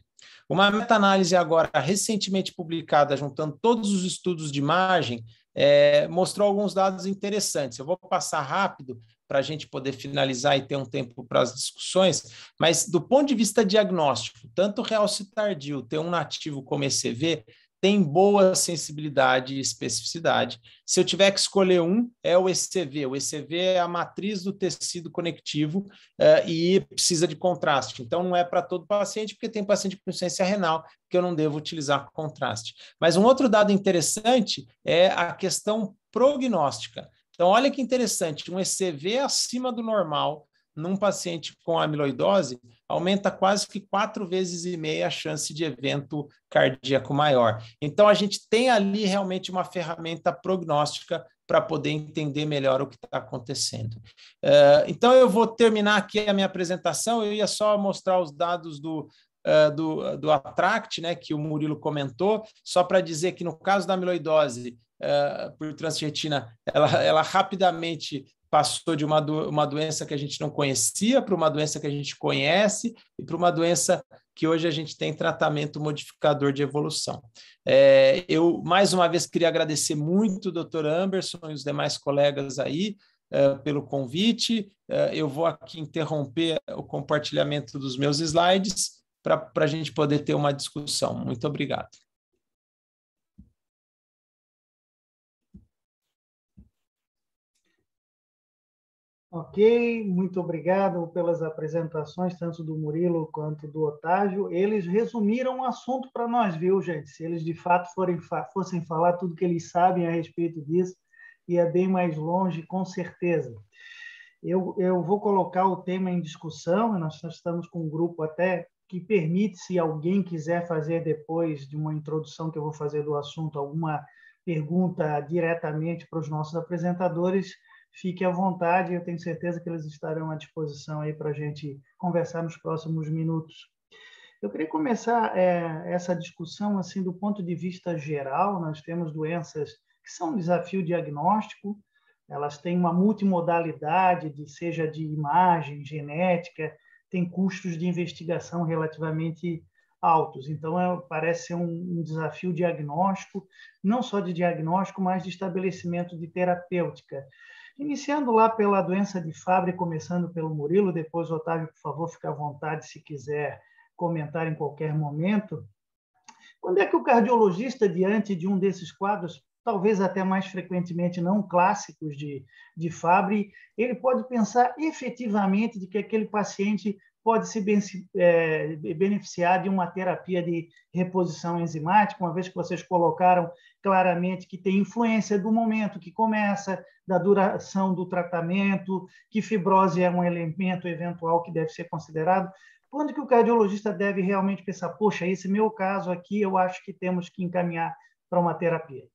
Uma meta-análise agora recentemente publicada, juntando todos os estudos de imagem, mostrou alguns dados interessantes. Eu vou passar rápido para a gente poder finalizar e ter um tempo para as discussões, mas do ponto de vista diagnóstico, tanto o realce tardio, T1 nativo como ECV, tem boa sensibilidade e especificidade. Se eu tiver que escolher um, é o ECV. O ECV é a matriz do tecido conectivo e precisa de contraste. Então, não é para todo paciente, porque tem paciente com insuficiência renal que eu não devo utilizar contraste. Mas um outro dado interessante é a questão prognóstica. Então, olha que interessante, um ECV acima do normal num paciente com amiloidose aumenta quase que 4,5 vezes a chance de evento cardíaco maior. Então, a gente tem ali realmente uma ferramenta prognóstica para poder entender melhor o que está acontecendo. Então, eu vou terminar aqui a minha apresentação, eu ia só mostrar os dados do ATTRACT, né, que o Murilo comentou, só para dizer que no caso da amiloidose por transretina, ela rapidamente passou de uma doença que a gente não conhecia para uma doença que a gente conhece e para uma doença que hoje a gente tem tratamento modificador de evolução. Eu, mais uma vez, queria agradecer muito o Dr. Amberson e os demais colegas aí pelo convite. Eu vou aqui interromper o compartilhamento dos meus slides para a gente poder ter uma discussão. Muito obrigado. Ok, muito obrigado pelas apresentações, tanto do Murilo quanto do Otávio. Eles resumiram o assunto para nós, viu, gente? Se eles de fato fossem falar tudo que eles sabem a respeito disso, ia bem mais longe, com certeza. Eu vou colocar o tema em discussão, nós estamos com um grupo até que permite, se alguém quiser fazer depois de uma introdução que eu vou fazer do assunto, alguma pergunta diretamente para os nossos apresentadores, fique à vontade, eu tenho certeza que eles estarão à disposição aí para a gente conversar nos próximos minutos. Eu queria começar essa discussão assim do ponto de vista geral. Nós temos doenças que são um desafio diagnóstico, elas têm uma multimodalidade, seja de imagem, genética, tem custos de investigação relativamente altos. Então, parece ser um desafio diagnóstico, não só de diagnóstico, mas de estabelecimento de terapêutica. Iniciando lá pela doença de Fabry, começando pelo Murilo, depois, Otávio, por favor, fique à vontade se quiser comentar em qualquer momento. Quando é que o cardiologista, diante de um desses quadros, talvez até mais frequentemente não clássicos de Fabry, ele pode pensar efetivamente de que aquele paciente pode se beneficiar de uma terapia de reposição enzimática, uma vez que vocês colocaram claramente que tem influência do momento que começa, da duração do tratamento, que fibrose é um elemento eventual que deve ser considerado. Quando que o cardiologista deve realmente pensar, poxa, esse meu caso aqui, eu acho que temos que encaminhar para uma terapia?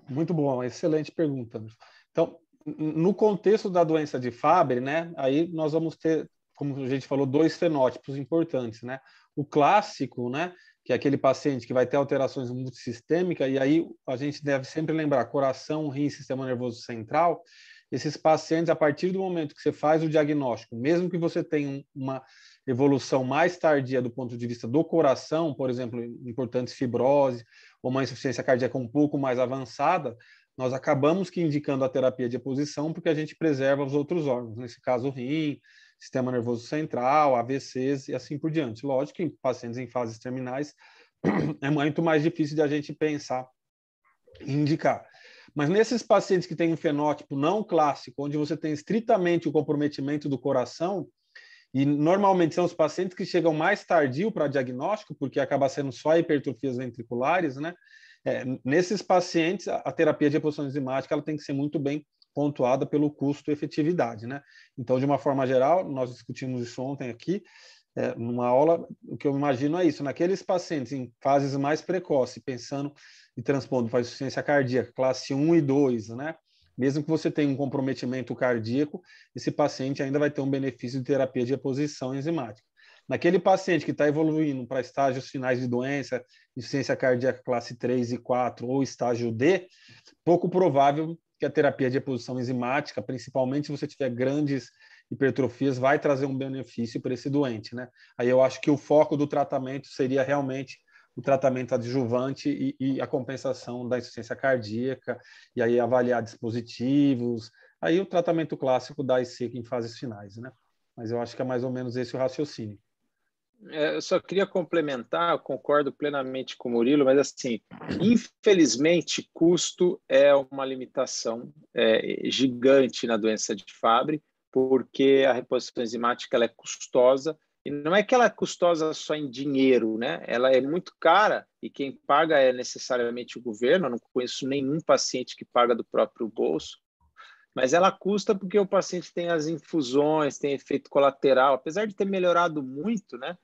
Muito bom, excelente pergunta. Então, no contexto da doença de Fabry, né, aí nós vamos ter, como a gente falou, dois fenótipos importantes, né? O clássico, né, que é aquele paciente que vai ter alterações multissistêmicas, e aí a gente deve sempre lembrar coração, rim, sistema nervoso central. Esses pacientes, a partir do momento que você faz o diagnóstico, mesmo que você tenha uma evolução mais tardia do ponto de vista do coração, por exemplo, importantes fibrose ou uma insuficiência cardíaca um pouco mais avançada, nós acabamos que indicando a terapia de reposição porque a gente preserva os outros órgãos, nesse caso o rim, sistema nervoso central, AVCs e assim por diante. Lógico que em pacientes em fases terminais é muito mais difícil de a gente pensar e indicar. Mas nesses pacientes que têm um fenótipo não clássico, onde você tem estritamente o comprometimento do coração, e normalmente são os pacientes que chegam mais tardio para diagnóstico, porque acaba sendo só hipertrofias ventriculares, né? Nesses pacientes, a terapia de reposição enzimática ela tem que ser muito bem pontuada pelo custo e efetividade, né? Então, de uma forma geral, nós discutimos isso ontem aqui, numa aula, o que eu imagino é isso, naqueles pacientes em fases mais precoces, pensando e transpondo para insuficiência cardíaca, classe 1 e 2, né? Mesmo que você tenha um comprometimento cardíaco, esse paciente ainda vai ter um benefício de terapia de reposição enzimática. Naquele paciente que está evoluindo para estágios finais de doença, insuficiência cardíaca classe 3 e 4 ou estágio D, pouco provável que a terapia de reposição enzimática, principalmente se você tiver grandes hipertrofias, vai trazer um benefício para esse doente, né? Aí eu acho que o foco do tratamento seria realmente o tratamento adjuvante e a compensação da insuficiência cardíaca, e aí avaliar dispositivos, aí o tratamento clássico da IC em fases finais, né? Mas eu acho que é mais ou menos esse o raciocínio. Eu só queria complementar, eu concordo plenamente com o Murilo, mas assim, infelizmente, custo é uma limitação gigante na doença de Fabry, porque a reposição enzimática ela é custosa, e não é que ela é custosa só em dinheiro, né? Ela é muito cara, e quem paga é necessariamente o governo, eu não conheço nenhum paciente que paga do próprio bolso, mas ela custa porque o paciente tem as infusões, tem efeito colateral, apesar de ter melhorado muito, né?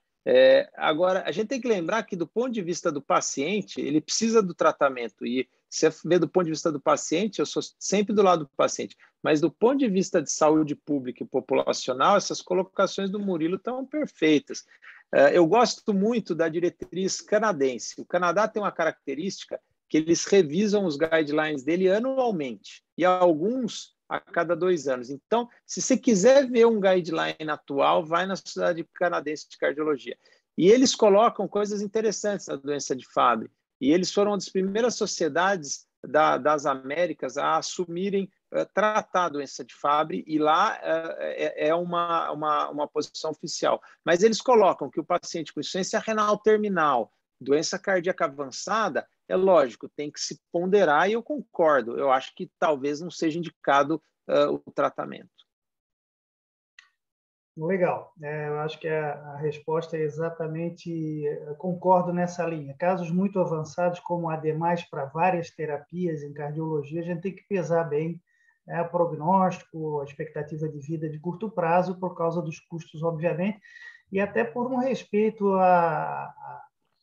Agora, a gente tem que lembrar que, do ponto de vista do paciente, ele precisa do tratamento. E se você vê do ponto de vista do paciente, eu sou sempre do lado do paciente. Mas do ponto de vista de saúde pública e populacional, essas colocações do Murilo estão perfeitas. Eu gosto muito da diretriz canadense. O Canadá tem uma característica que eles revisam os guidelines dele anualmente. E alguns a cada 2 anos. Então, se você quiser ver um guideline atual, vai na Sociedade Canadense de Cardiologia. E eles colocam coisas interessantes na doença de Fabry. E eles foram uma das primeiras sociedades das Américas a assumirem tratar a doença de Fabry, e lá é uma posição oficial. Mas eles colocam que o paciente com insuficiência renal terminal, doença cardíaca avançada, é lógico, tem que se ponderar, e eu concordo. Eu acho que talvez não seja indicado o tratamento. Legal. Eu acho que a resposta é exatamente, concordo nessa linha. Casos muito avançados, como ademais para várias terapias em cardiologia, a gente tem que pesar bem o prognóstico, a expectativa de vida de curto prazo, por causa dos custos, obviamente, e até por um respeito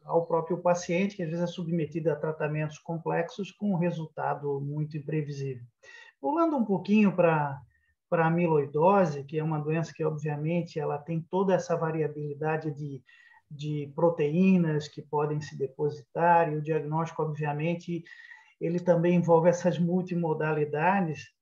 ao próprio paciente, que às vezes é submetido a tratamentos complexos com um resultado muito imprevisível. Pulando um pouquinho para a amiloidose, que é uma doença que, obviamente, ela tem toda essa variabilidade de proteínas que podem se depositar, e o diagnóstico, obviamente, ele também envolve essas multimodalidades,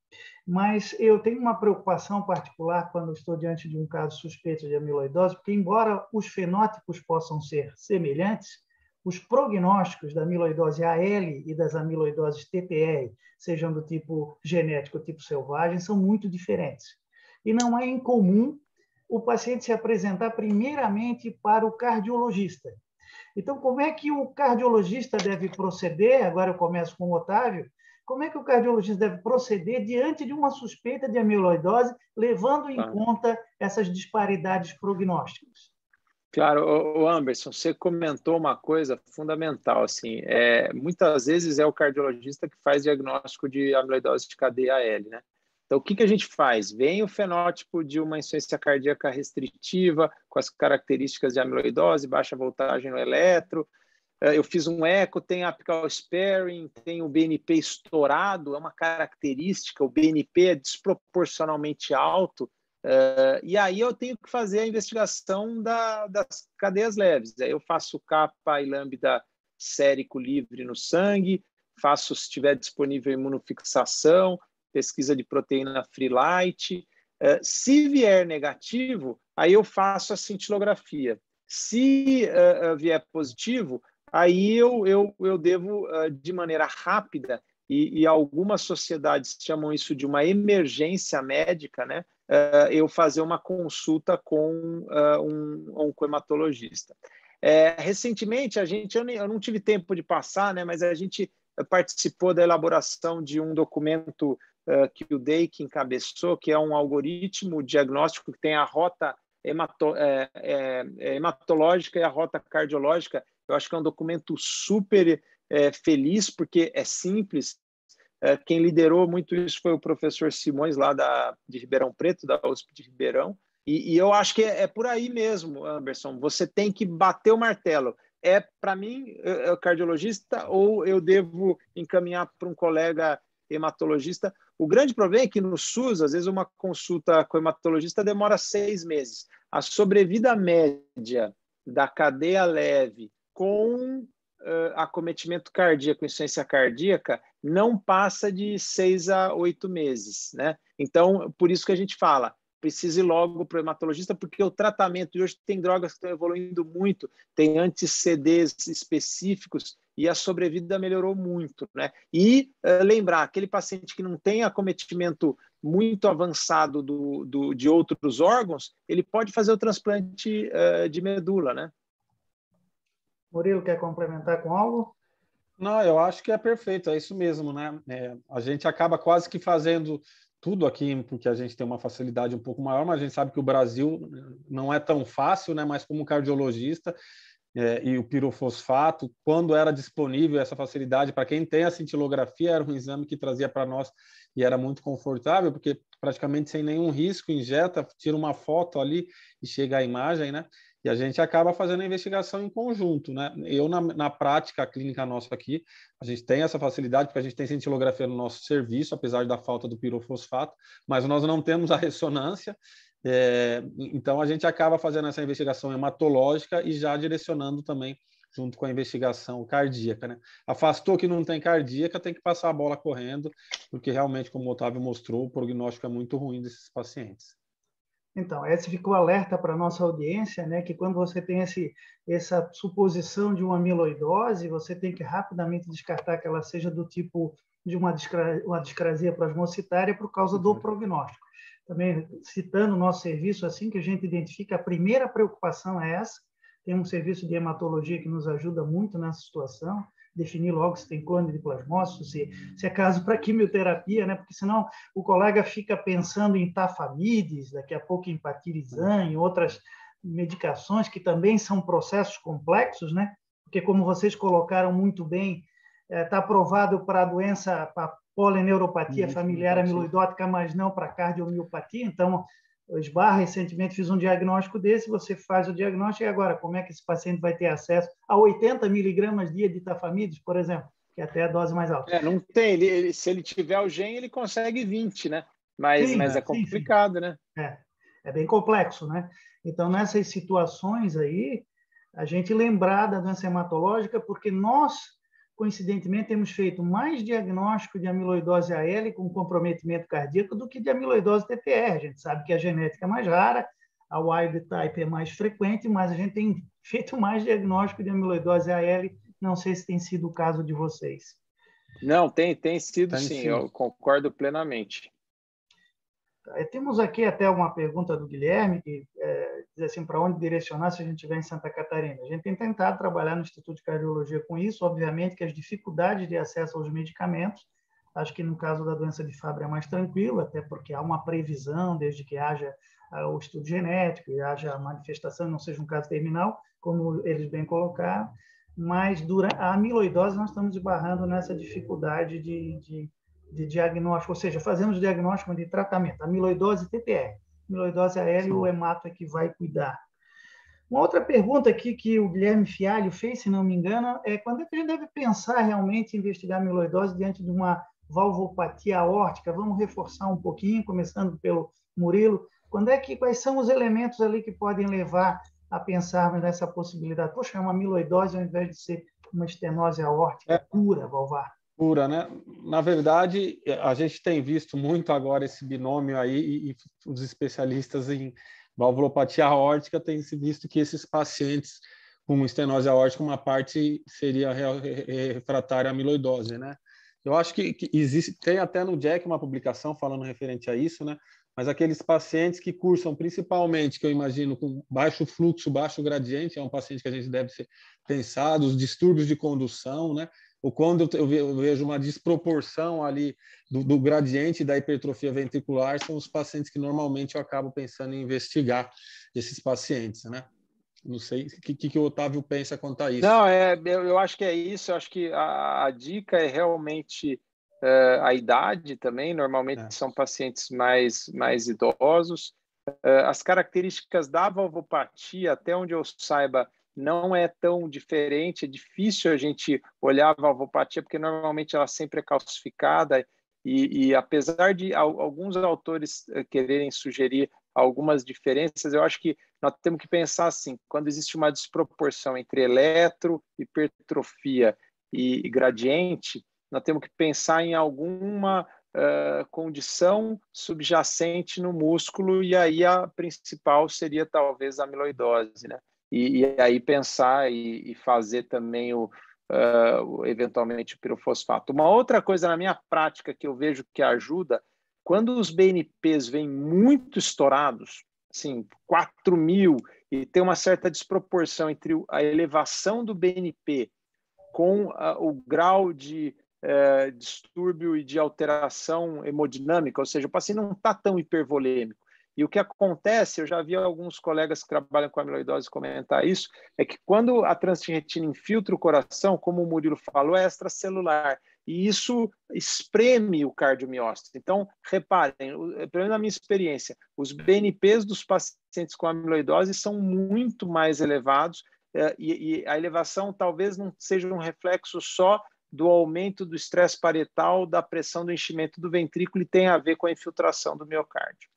mas eu tenho uma preocupação particular quando estou diante de um caso suspeito de amiloidose, porque, embora os fenótipos possam ser semelhantes, os prognósticos da amiloidose AL e das amiloidoses TPR, sejam do tipo genético ou tipo selvagem, são muito diferentes. E não é incomum o paciente se apresentar primeiramente para o cardiologista. Então, como é que o cardiologista deve proceder? Agora eu começo com o Otávio. Como é que o cardiologista deve proceder diante de uma suspeita de amiloidose, levando em conta essas disparidades prognósticas? Claro, o Anderson, você comentou uma coisa fundamental, assim, muitas vezes é o cardiologista que faz diagnóstico de amiloidose de cadeia AL, né? Então, o que a gente faz? Vem o fenótipo de uma insuficiência cardíaca restritiva, com as características de amiloidose, baixa voltagem no eletro, eu fiz um eco, tem apical sparing, tem o BNP estourado, é uma característica, o BNP é desproporcionalmente alto, e aí eu tenho que fazer a investigação das cadeias leves. Aí eu faço capa e lambda sérico livre no sangue, faço, se tiver disponível, imunofixação, pesquisa de proteína free light. Se vier negativo, aí eu faço a cintilografia. Se vier positivo, aí eu devo, de maneira rápida, e algumas sociedades chamam isso de uma emergência médica, né? Eu fazer uma consulta com um oncohematologista. Recentemente, eu não tive tempo de passar, né, mas a gente participou da elaboração de um documento que o DEIC encabeçou, que é um algoritmo diagnóstico que tem a rota hematológica e a rota cardiológica. Eu acho que é um documento super feliz, porque é simples. Quem liderou muito isso foi o professor Simões, lá de Ribeirão Preto, da USP de Ribeirão, e eu acho que é por aí mesmo, Anderson. Você tem que bater o martelo. Para mim, cardiologista, ou eu devo encaminhar para um colega hematologista? O grande problema é que no SUS, às vezes, uma consulta com o hematologista demora 6 meses. A sobrevida média da cadeia leve com acometimento cardíaco, insuficiência cardíaca, não passa de 6 a 8 meses, né? Então, por isso que a gente fala, precisa ir logo para o hematologista, porque o tratamento, e hoje tem drogas que estão evoluindo muito, tem anti-CDs específicos, e a sobrevida melhorou muito, né? E lembrar, aquele paciente que não tem acometimento muito avançado de outros órgãos, ele pode fazer o transplante de medula, né? Murilo, quer complementar com algo? Não, eu acho que é perfeito, é isso mesmo, né? A gente acaba quase que fazendo tudo aqui, porque a gente tem uma facilidade um pouco maior, mas a gente sabe que o Brasil não é tão fácil, né? Mas como cardiologista, e o pirofosfato, quando era disponível essa facilidade, para quem tem a cintilografia, era um exame que trazia para nós e era muito confortável, porque praticamente sem nenhum risco, injeta, tira uma foto ali e chega a imagem, né? E a gente acaba fazendo a investigação em conjunto, né? Eu, na prática clínica nossa aqui, a gente tem essa facilidade, porque a gente tem cintilografia no nosso serviço, apesar da falta do pirofosfato, mas nós não temos a ressonância, então a gente acaba fazendo essa investigação hematológica e já direcionando também junto com a investigação cardíaca, né? Afastou que não tem cardíaca, tem que passar a bola correndo, porque realmente, como o Otávio mostrou, o prognóstico é muito ruim desses pacientes. Então, esse ficou alerta para a nossa audiência, né, que quando você tem essa suposição de uma amiloidose, você tem que rapidamente descartar que ela seja do tipo de uma discrasia plasmocitária por causa do prognóstico. Também, citando o nosso serviço, assim que a gente identifica, a primeira preocupação é essa. Tem um serviço de hematologia que nos ajuda muito nessa situação, definir logo se tem clone de plasmócito, se é caso para quimioterapia, né? Porque senão o colega fica pensando em tafamides, daqui a pouco em patirizan, em outras medicações que também são processos complexos, né? Porque, como vocês colocaram muito bem, está aprovado para a doença, para polineuropatia familiar amiloidótica, mas não para cardiomiopatia. Então, eu recentemente fiz um diagnóstico desse, você faz o diagnóstico e agora como é que esse paciente vai ter acesso a 80 miligramas dia de tafamides, por exemplo, que é até a dose mais alta. Não tem, se ele tiver o gen, ele consegue 20, né? Mas é complicado, sim. Né? É bem complexo, né? Então, nessas situações aí, a gente lembrar da doença hematológica, porque nós, coincidentemente, temos feito mais diagnóstico de amiloidose AL com comprometimento cardíaco do que de amiloidose TTR. A gente sabe que a genética é mais rara, a wild type é mais frequente, mas a gente tem feito mais diagnóstico de amiloidose AL. Não sei se tem sido o caso de vocês. Não, tem sido sim, eu concordo plenamente. Temos aqui até uma pergunta do Guilherme, que dizer assim, para onde direcionar se a gente estiver em Santa Catarina. A gente tem tentado trabalhar no Instituto de Cardiologia com isso, obviamente que as dificuldades de acesso aos medicamentos, acho que no caso da doença de Fabry é mais tranquilo, até porque há uma previsão, desde que haja o estudo genético e haja a manifestação, não seja um caso terminal, como eles bem colocaram, mas durante a amiloidose nós estamos esbarrando nessa dificuldade de diagnóstico, ou seja, fazemos diagnóstico de tratamento, amiloidose TTR, amiloidose AL, o hemato é que vai cuidar. Uma outra pergunta aqui que o Guilherme Fialho fez, se não me engano, é quando é que a gente deve pensar realmente em investigar amiloidose diante de uma valvopatia aórtica? Vamos reforçar um pouquinho, começando pelo Murilo. Quais são os elementos ali que podem levar a pensarmos nessa possibilidade? Poxa, é uma amiloidose ao invés de ser uma estenose aórtica pura, valvar. Pura, né? Na verdade, a gente tem visto muito agora esse binômio aí e os especialistas em valvulopatia aórtica têm visto que esses pacientes com estenose aórtica, uma parte seria refratária à amiloidose, né? Eu acho que existe, tem até no JACC uma publicação falando referente a isso, né? Mas aqueles pacientes que cursam principalmente, que eu imagino, com baixo fluxo, baixo gradiente, é um paciente que a gente deve ser pensado, os distúrbios de condução, né? Ou quando eu vejo uma desproporção ali do gradiente da hipertrofia ventricular, são os pacientes que normalmente eu acabo pensando em investigar esses pacientes, né? Não sei o que o Otávio pensa quanto a isso. Não, eu acho que é isso. Eu acho que a dica é realmente a idade também. Normalmente são pacientes mais idosos. As características da valvopatia, até onde eu saiba, não é tão diferente. É difícil a gente olhar a valvopatia, porque normalmente ela sempre é calcificada. E apesar de alguns autores quererem sugerir algumas diferenças, eu acho que nós temos que pensar assim, quando existe uma desproporção entre eletro, hipertrofia e gradiente, nós temos que pensar em alguma condição subjacente no músculo, e aí a principal seria talvez a amiloidose, né? E aí pensar e fazer também eventualmente o pirofosfato. Uma outra coisa na minha prática que eu vejo que ajuda, quando os BNPs vêm muito estourados, assim, 4.000, e tem uma certa desproporção entre a elevação do BNP com o grau de distúrbio e de alteração hemodinâmica, ou seja, o paciente não está tão hipervolêmico. E o que acontece, eu já vi alguns colegas que trabalham com amiloidose comentar isso, é que quando a transtirretina infiltra o coração, como o Murilo falou, é extracelular. E isso espreme o cardiomiócito. Então, reparem, pelo menos na minha experiência, os BNPs dos pacientes com amiloidose são muito mais elevados, e a elevação talvez não seja um reflexo só do aumento do estresse parietal, da pressão do enchimento do ventrículo, e tem a ver com a infiltração do miocárdio.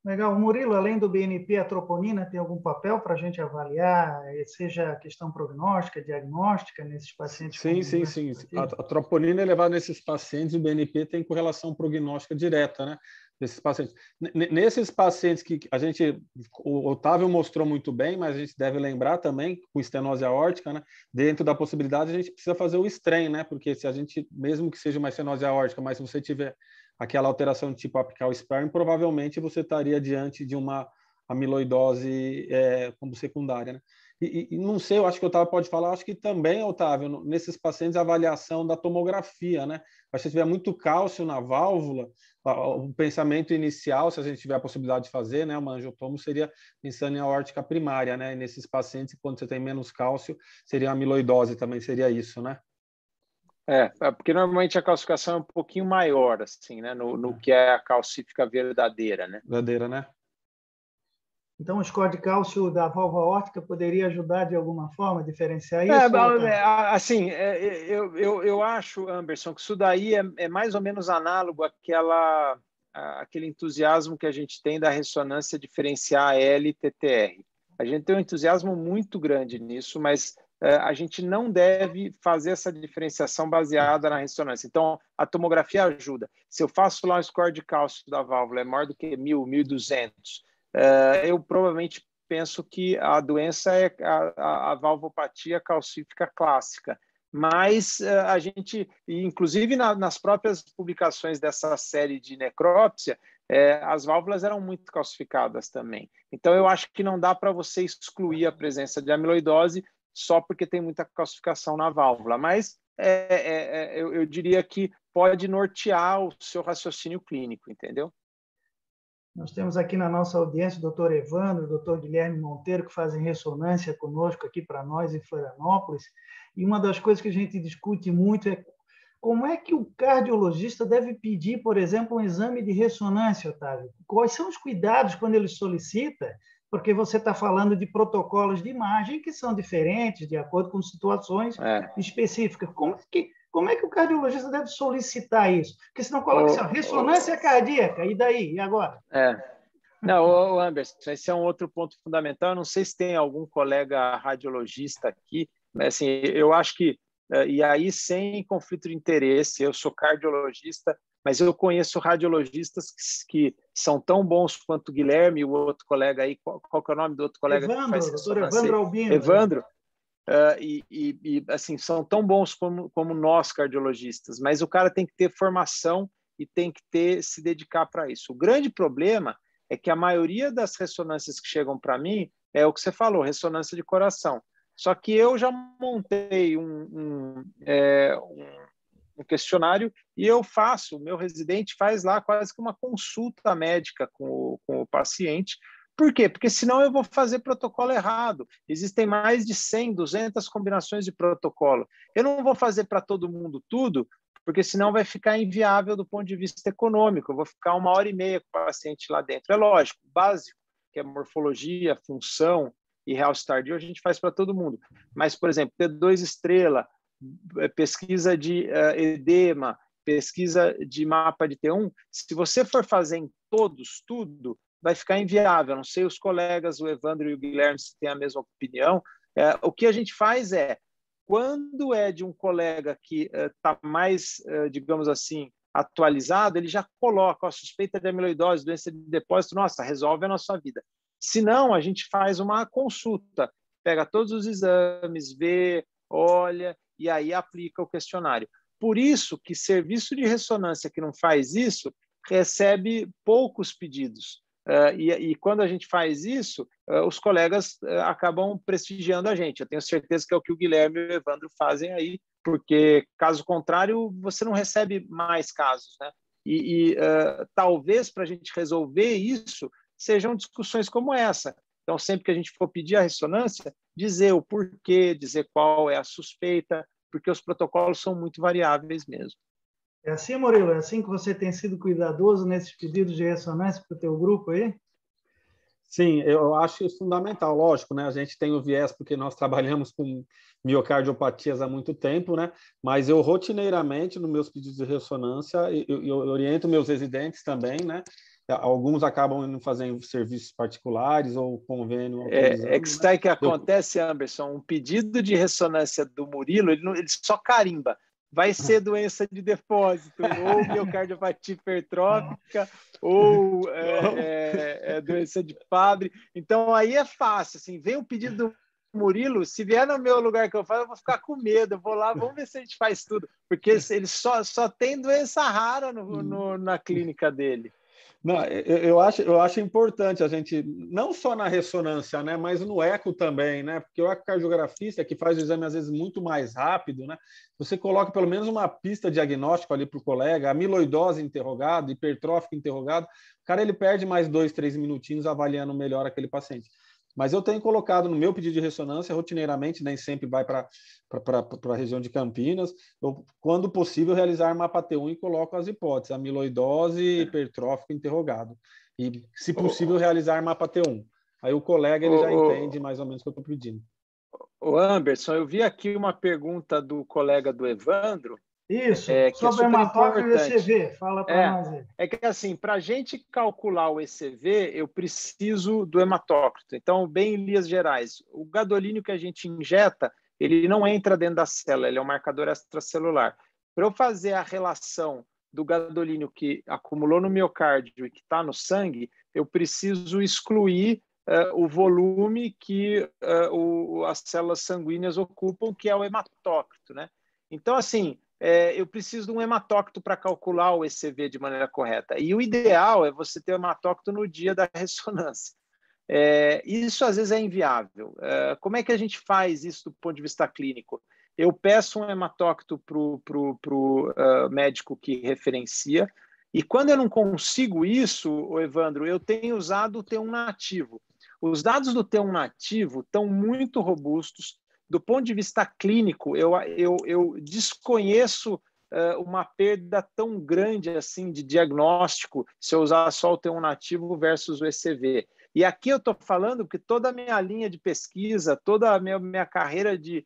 Legal. Murilo, além do BNP, a troponina tem algum papel para a gente avaliar, seja a questão prognóstica, diagnóstica, nesses pacientes? Sim. A troponina elevada nesses pacientes, o BNP tem correlação prognóstica direta, né? Nesses pacientes. Nesses pacientes que o Otávio mostrou muito bem, mas a gente deve lembrar também, com estenose aórtica, né? Dentro da possibilidade, a gente precisa fazer o strain, né? Porque se a gente, mesmo que seja uma estenose aórtica, mas se você tiver aquela alteração de tipo apical sparing, provavelmente você estaria diante de uma amiloidose como secundária, né? E não sei, eu acho que o Otávio pode falar, acho que também, Otávio, nesses pacientes, a avaliação da tomografia, né? Acho que se tiver muito cálcio na válvula, o pensamento inicial, se a gente tiver a possibilidade de fazer, né, uma angiotomo, seria pensando em aórtica primária, né? E nesses pacientes, quando você tem menos cálcio, seria a amiloidose também, seria isso, né? Porque normalmente a calcificação é um pouquinho maior, assim, né? No que é a calcífica verdadeira, né? Verdadeira, né? Então, o score de cálcio da válvula aórtica poderia ajudar de alguma forma a diferenciar isso? Assim, eu acho, Anderson, que isso daí é mais ou menos análogo àquele entusiasmo que a gente tem da ressonância diferenciar L e TTR. A gente tem um entusiasmo muito grande nisso, mas a gente não deve fazer essa diferenciação baseada na ressonância. Então, a tomografia ajuda. Se eu faço lá um score de cálcio da válvula é maior do que 1.000, 1.200, eu provavelmente penso que a doença é a valvopatia calcífica clássica. Mas a gente, inclusive nas próprias publicações dessa série de necrópsia, as válvulas eram muito calcificadas também. Então, eu acho que não dá para você excluir a presença de amiloidose só porque tem muita calcificação na válvula, mas eu diria que pode nortear o seu raciocínio clínico, entendeu? Nós temos aqui na nossa audiência o doutor Evandro, o doutor Guilherme Monteiro, que fazem ressonância conosco aqui para nós em Florianópolis. E uma das coisas que a gente discute muito é como é que o cardiologista deve pedir, por exemplo, um exame de ressonância, Otávio? Quais são os cuidados quando ele solicita? Porque você está falando de protocolos de imagem que são diferentes de acordo com situações específicas. Como é que o cardiologista deve solicitar isso? Porque senão coloca assim, ressonância cardíaca, e daí? E agora? Não, Anderson, esse é um outro ponto fundamental. Eu não sei se tem algum colega radiologista aqui, mas assim, eu acho que, e aí sem conflito de interesse, eu sou cardiologista, mas eu conheço radiologistas que são tão bons quanto o Guilherme e o outro colega aí. Qual que é o nome do outro colega? Evandro, doutor Evandro Albino. Evandro. Assim, são tão bons como nós cardiologistas, mas o cara tem que ter formação e tem que se dedicar para isso. O grande problema é que a maioria das ressonâncias que chegam para mim é o que você falou, ressonância de coração. Só que eu já montei um questionário e o meu residente faz lá quase que uma consulta médica com o paciente. Por quê? Porque senão eu vou fazer protocolo errado. Existem mais de 100, 200 combinações de protocolo. Eu não vou fazer para todo mundo tudo, porque senão vai ficar inviável do ponto de vista econômico. Eu vou ficar 1h30 com o paciente lá dentro. É lógico, básico, que é morfologia, função e realce tardio, a gente faz para todo mundo. Mas, por exemplo, T2 estrela, pesquisa de edema, pesquisa de mapa de T1, se você for fazer em todos tudo, vai ficar inviável. Não sei os colegas, o Evandro e o Guilherme, se têm a mesma opinião. O que a gente faz quando é de um colega que está mais, digamos assim, atualizado, ele já coloca a suspeita de amiloidose, doença de depósito, nossa, resolve a nossa vida. Se não, a gente faz uma consulta, pega todos os exames, vê, olha, e aí aplica o questionário. Por isso que serviço de ressonância que não faz isso, recebe poucos pedidos. E quando a gente faz isso, os colegas acabam prestigiando a gente. Eu tenho certeza que é o que o Guilherme e o Evandro fazem aí, porque, caso contrário, você não recebe mais casos, né? Talvez para a gente resolver isso, sejam discussões como essa. Então, sempre que a gente for pedir a ressonância, dizer o porquê, dizer qual é a suspeita, porque os protocolos são muito variáveis mesmo. É assim, Murilo? É assim que você tem sido cuidadoso nesses pedidos de ressonância para o teu grupo aí? Sim, eu acho isso fundamental, lógico, né? A gente tem o viés porque nós trabalhamos com miocardiopatias há muito tempo, né? Mas eu rotineiramente, nos meus pedidos de ressonância, eu oriento meus residentes também, né? Alguns acabam indo fazendo serviços particulares ou convênio autorizando. Que sabe o que acontece, Anderson? Um pedido de ressonância do Murilo, ele só carimba. Vai ser doença de depósito, ou miocardiopatia hipertrófica, ou doença de Fabry. Então, aí é fácil. Assim, vem um pedido do Murilo, se vier no meu lugar que eu faço, eu vou ficar com medo. Eu vou lá, vamos ver se a gente faz tudo. Porque ele só tem doença rara na clínica dele. Não, eu acho importante a gente, não só na ressonância, né, mas no eco também, né, porque o ecocardiografista, que faz o exame às vezes muito mais rápido, né, você coloca pelo menos uma pista diagnóstica ali para o colega, amiloidose interrogado, hipertrófico interrogado, o cara ele perde mais 2, 3 minutinhos avaliando melhor aquele paciente. Mas eu tenho colocado no meu pedido de ressonância rotineiramente, nem sempre vai para a região de Campinas, eu, quando possível, realizar mapa T1 e coloco as hipóteses, amiloidose, hipertrófico interrogado. E, se possível, realizar mapa T1. Aí o colega ele já entende mais ou menos o que eu estou pedindo. O Anderson, eu vi aqui uma pergunta do colega do Evandro. Isso, sobre hematócrito e ECV, fala para nós aí. É que assim, para a gente calcular o ECV, eu preciso do hematócrito. Então, bem em linhas gerais, o gadolínio que a gente injeta, ele não entra dentro da célula, ele é um marcador extracelular. Para eu fazer a relação do gadolínio que acumulou no miocárdio e que está no sangue, eu preciso excluir o volume que as células sanguíneas ocupam, que é o hematócrito, né? Então, assim, eu preciso de um hematócito para calcular o ECV de maneira correta. E o ideal é você ter o hematócito no dia da ressonância. Isso às vezes é inviável. Como é que a gente faz isso do ponto de vista clínico? Eu peço um hematócito para o médico que referencia, e quando eu não consigo isso, Evandro, eu tenho usado o T1 nativo. Os dados do T1 nativo estão muito robustos. Do ponto de vista clínico, eu desconheço uma perda tão grande assim de diagnóstico se eu usar só o T1 nativo versus o ECV. E aqui eu estou falando que toda a minha linha de pesquisa, toda a minha carreira de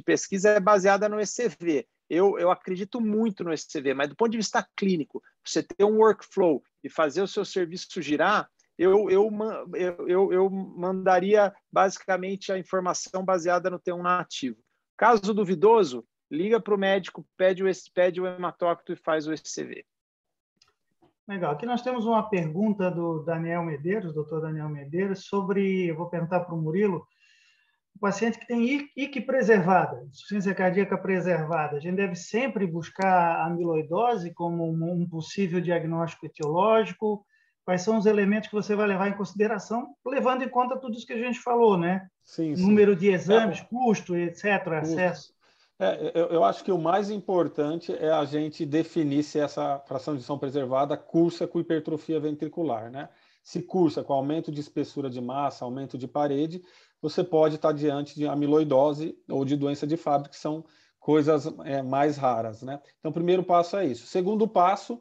pesquisa é baseada no ECV. Eu acredito muito no ECV, mas do ponto de vista clínico, você ter um workflow e fazer o seu serviço girar, eu mandaria basicamente a informação baseada no T1 nativo. Caso duvidoso, liga para o médico, pede o hematócito e faz o ECV. Legal. Aqui nós temos uma pergunta do Daniel Medeiros, doutor Daniel Medeiros, sobre, eu vou perguntar para o Murilo, o paciente que tem IC preservada, insuficiência cardíaca preservada, a gente deve sempre buscar a amiloidose como um possível diagnóstico etiológico? Quais são os elementos que você vai levar em consideração, levando em conta tudo isso que a gente falou, né? Sim, Número de exames, custo, etc., acesso. Eu acho que o mais importante é a gente definir se essa fração de ejeção preservada cursa com hipertrofia ventricular, né? Se cursa com aumento de espessura de massa, aumento de parede, você pode estar diante de amiloidose ou de doença de Fabry, que são coisas mais raras, né? Então, o primeiro passo é isso. O segundo passo,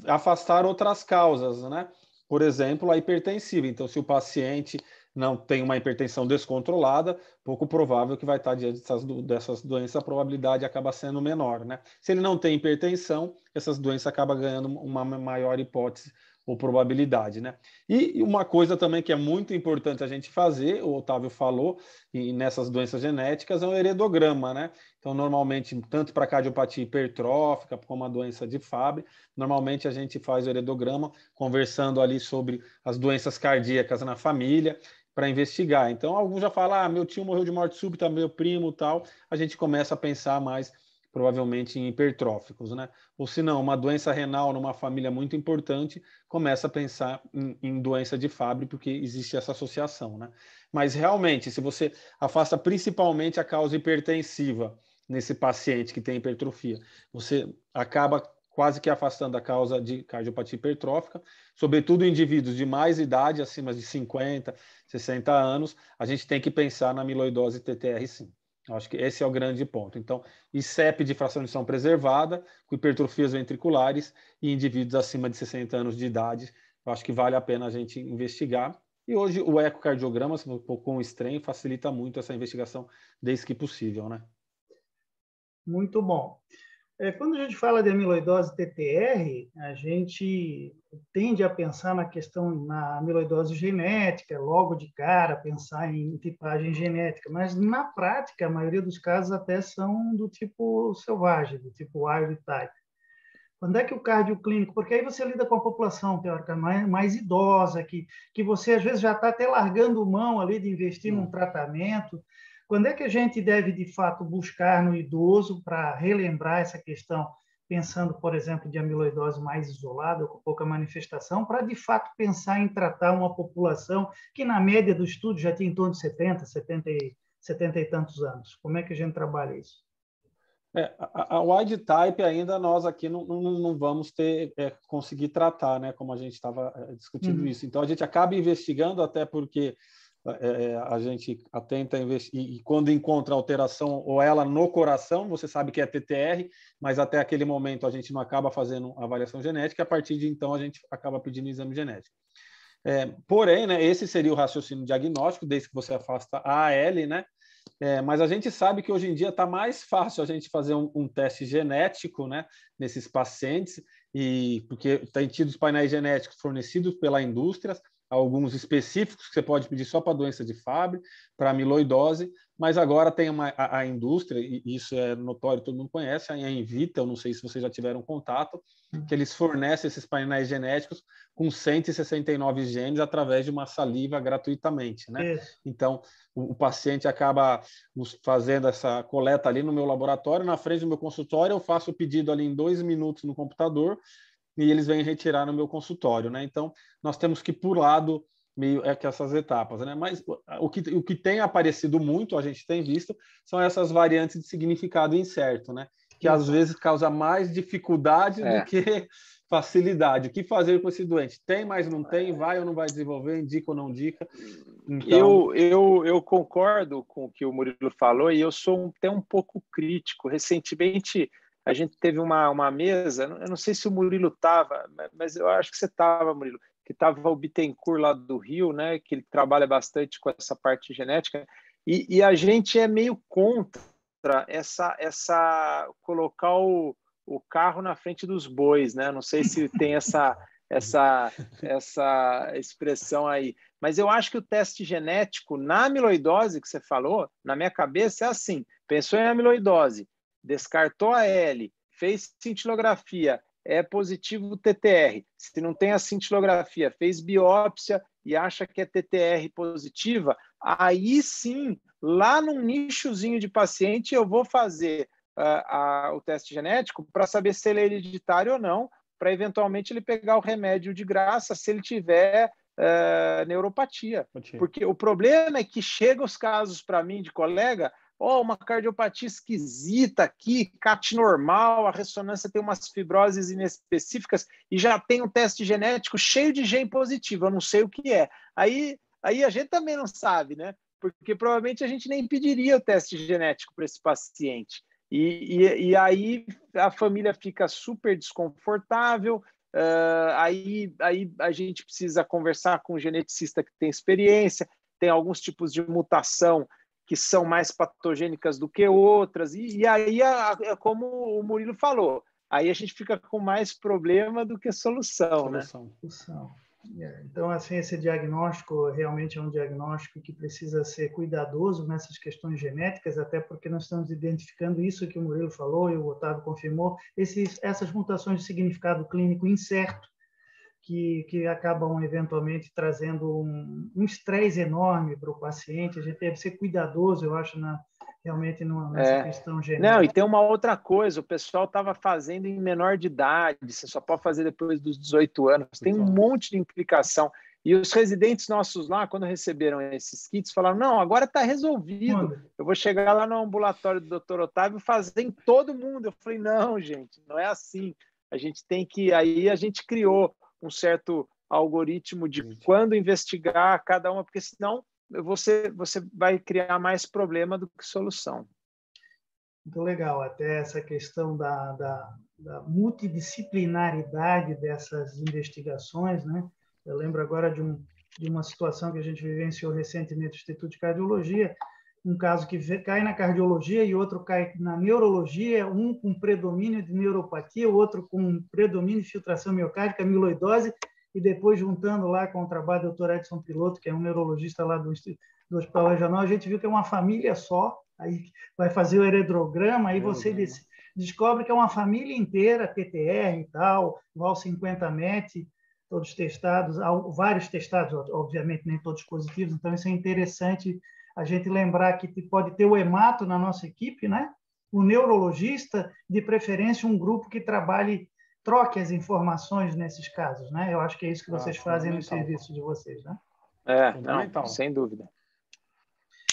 afastar outras causas, né? Por exemplo, a hipertensiva. Então, se o paciente não tem uma hipertensão descontrolada, pouco provável que vai estar diante dessas doenças, a probabilidade acaba sendo menor, né? Se ele não tem hipertensão, essas doenças acabam ganhando uma maior hipótese ou probabilidade, né? E uma coisa também que é muito importante a gente fazer, o Otávio falou, e nessas doenças genéticas, é um heredograma, né? Então, normalmente, tanto para cardiopatia hipertrófica como a doença de Fabry, normalmente a gente faz o heredograma conversando ali sobre as doenças cardíacas na família para investigar. Então, alguns já falam, meu tio morreu de morte súbita, meu primo tal, a gente começa a pensar mais provavelmente em hipertróficos, né? Ou se não, uma doença renal numa família muito importante, começa a pensar em doença de Fabry, porque existe essa associação, né? Mas realmente, se você afasta principalmente a causa hipertensiva nesse paciente que tem hipertrofia, você acaba quase que afastando a causa de cardiopatia hipertrófica, sobretudo em indivíduos de mais idade, acima de 50, 60 anos, a gente tem que pensar na amiloidose TTR sim. Acho que esse é o grande ponto. Então, ICEP de fração de ejeção preservada, com hipertrofias ventriculares e indivíduos acima de 60 anos de idade, eu acho que vale a pena a gente investigar. E hoje o ecocardiograma, com o strain, facilita muito essa investigação desde que possível, né? Muito bom. Quando a gente fala de amiloidose TTR, a gente tende a pensar na questão na amiloidose genética, logo de cara, pensar em tipagem genética, mas na prática, a maioria dos casos até são do tipo selvagem, do tipo wild type. Quando é que o cardio clínico, porque aí você lida com a população teórica mais idosa, que você às vezes já está até largando mão ali de investir num tratamento. Quando é que a gente deve, de fato, buscar no idoso para relembrar essa questão, pensando, por exemplo, de amiloidose mais isolada, com pouca manifestação, para, de fato, pensar em tratar uma população que, na média do estudo, já tinha em torno de 70 e tantos anos? Como é que a gente trabalha isso? A wild type ainda nós aqui não vamos conseguir tratar, né? Como a gente estava discutindo isso. Então, a gente acaba investigando até porque a gente tenta investigar e quando encontra alteração ou ela no coração, você sabe que é TTR, mas até aquele momento a gente não acaba fazendo avaliação genética, a partir de então a gente acaba pedindo exame genético. Porém, né, esse seria o raciocínio diagnóstico, desde que você afasta a AL, né? Mas a gente sabe que hoje em dia está mais fácil a gente fazer um teste genético, né, nesses pacientes, porque tem tido os painéis genéticos fornecidos pela indústria, alguns específicos que você pode pedir só para doença de Fabry, para amiloidose, mas agora tem a indústria, e isso é notório, todo mundo conhece, a Invita, eu não sei se vocês já tiveram contato, que eles fornecem esses painéis genéticos com 169 genes através de uma saliva gratuitamente, né? Então, o paciente acaba fazendo essa coleta ali no meu laboratório, na frente do meu consultório, eu faço o pedido ali em 2 minutos no computador, e eles vêm retirar no meu consultório, né? Então, nós temos que pulado meio que essas etapas, né? Mas o que tem aparecido muito, a gente tem visto, são essas variantes de significado incerto, né? Que às vezes causa mais dificuldade do que facilidade. O que fazer com esse doente? Tem, mas não tem? Vai ou não vai desenvolver? Indica ou não indica? Então... Eu concordo com o que o Murilo falou e eu sou até um pouco crítico. Recentemente, a gente teve uma mesa, eu não sei se o Murilo estava, mas eu acho que você estava, Murilo, que estava o Bittencourt lá do Rio, né, que ele trabalha bastante com essa parte genética, e a gente é meio contra essa colocar o carro na frente dos bois, né? Não sei se tem essa expressão aí, mas eu acho que o teste genético na amiloidose que você falou, na minha cabeça é assim, pensou em amiloidose, descartou a L, fez cintilografia, é positivo o TTR. Se não tem a cintilografia, fez biópsia e acha que é TTR positiva, aí sim, lá num nichozinho de paciente, eu vou fazer o teste genético para saber se ele é hereditário ou não, para eventualmente ele pegar o remédio de graça se ele tiver neuropatia. Porque o problema é que chegam os casos para mim de colega, uma cardiopatia esquisita aqui, CAT normal, a ressonância tem umas fibroses inespecíficas e já tem um teste genético cheio de gene positivo, eu não sei o que é. Aí a gente também não sabe, né? Porque provavelmente a gente nem pediria o teste genético para esse paciente. E aí a família fica super desconfortável, aí a gente precisa conversar com um geneticista que tem experiência, tem alguns tipos de mutação que são mais patogênicas do que outras, e aí, como o Murilo falou, aí a gente fica com mais problema do que solução. Né? Então, assim, esse diagnóstico realmente é um diagnóstico que precisa ser cuidadoso nessas questões genéticas, até porque nós estamos identificando isso que o Murilo falou e o Otávio confirmou, essas mutações de significado clínico incerto, que acabam eventualmente trazendo um estresse enorme para o paciente. A gente deve ser cuidadoso, eu acho, realmente nessa questão genética. Não, e tem uma outra coisa, o pessoal estava fazendo em menor de idade, você só pode fazer depois dos 18 anos, tem um monte de implicação. E os residentes nossos lá, quando receberam esses kits, falaram, não, agora está resolvido, eu vou chegar lá no ambulatório do Dr. Otávio e fazer em todo mundo. Eu falei, não, gente, não é assim. A gente tem que... Aí a gente criou um certo algoritmo de quando investigar cada uma, porque senão você vai criar mais problema do que solução. Muito legal, até essa questão da multidisciplinaridade dessas investigações, né? Eu lembro agora de uma situação que a gente vivenciou recentemente no Instituto de Cardiologia, um caso que cai na cardiologia e outro cai na neurologia, um com predomínio de neuropatia, o outro com predomínio de filtração miocárdica, amiloidose, e depois juntando lá com o trabalho do Dr. Edson Piloto, que é um neurologista lá do Hospital Regional, a gente viu que é uma família só, aí vai fazer o heredograma, aí você descobre que é uma família inteira, TTR e tal, VAL 50-MET, todos testados, vários testados, obviamente nem todos positivos, então isso é interessante a gente lembrar que pode ter o hemato na nossa equipe, né? O neurologista, de preferência um grupo que troque as informações nesses casos, né? Eu acho que é isso que vocês fazem no serviço de vocês, né? Não, sem dúvida.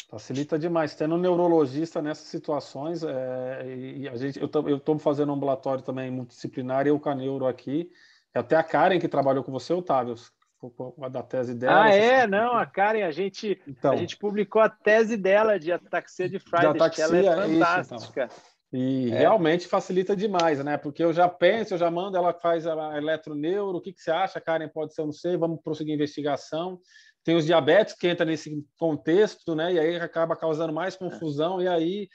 Facilita demais. Tendo um neurologista nessas situações, e eu estou fazendo um ambulatório também multidisciplinar, eu com a neuro aqui, até a Karen que trabalhou com você, Otávio, da tese dela. A Karen, a gente publicou a tese dela de ataxia de Friedreich, ela é fantástica. Realmente facilita demais, né? Porque eu já penso, eu já mando, ela faz a eletroneuro, o que você acha, Karen? Pode ser, eu não sei, vamos prosseguir a investigação. Tem os diabéticos que entram nesse contexto, né? E aí acaba causando mais confusão, e aí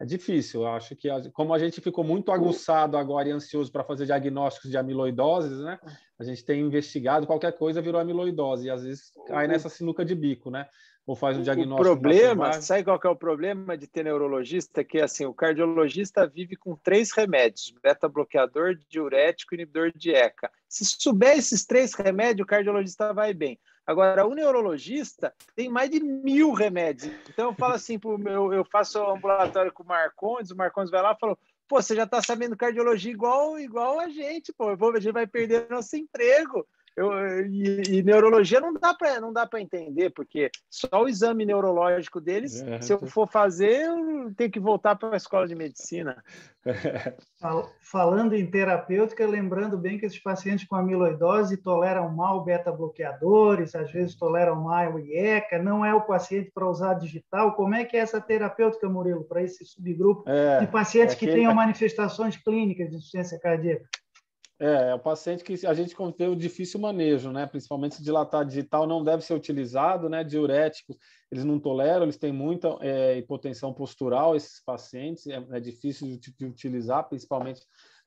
é difícil. Eu acho que, como a gente ficou muito aguçado agora e ansioso para fazer diagnósticos de amiloidoses, né? A gente tem investigado, qualquer coisa virou amiloidose, e às vezes cai nessa sinuca de bico, né? Ou faz um diagnóstico. O problema, sabe qual que é o problema de ter neurologista? Que assim, o cardiologista vive com 3 remédios: beta-bloqueador, diurético e inibidor de ECA. Se souber esses 3 remédios, o cardiologista vai bem. Agora, o neurologista tem mais de 1000 remédios. Então, eu falo assim, eu faço ambulatório com o Marcondes vai lá e fala: pô, você já está sabendo cardiologia igual a gente, pô, a gente vai perder nosso emprego. E neurologia não dá para entender, porque só o exame neurológico deles, se eu for fazer, eu tenho que voltar para a escola de medicina. Falando em terapêutica, lembrando bem que esses pacientes com amiloidose toleram mal beta-bloqueadores, às vezes toleram mal IECA, não é o paciente para usar digital. Como é que é essa terapêutica, Murilo, para esse subgrupo de pacientes que tenham manifestações clínicas de insuficiência cardíaca? É o paciente que a gente tem o difícil manejo, né? Principalmente se dilatar digital não deve ser utilizado, né? Diuréticos, eles não toleram, eles têm muita hipotensão postural, esses pacientes, é difícil de utilizar, principalmente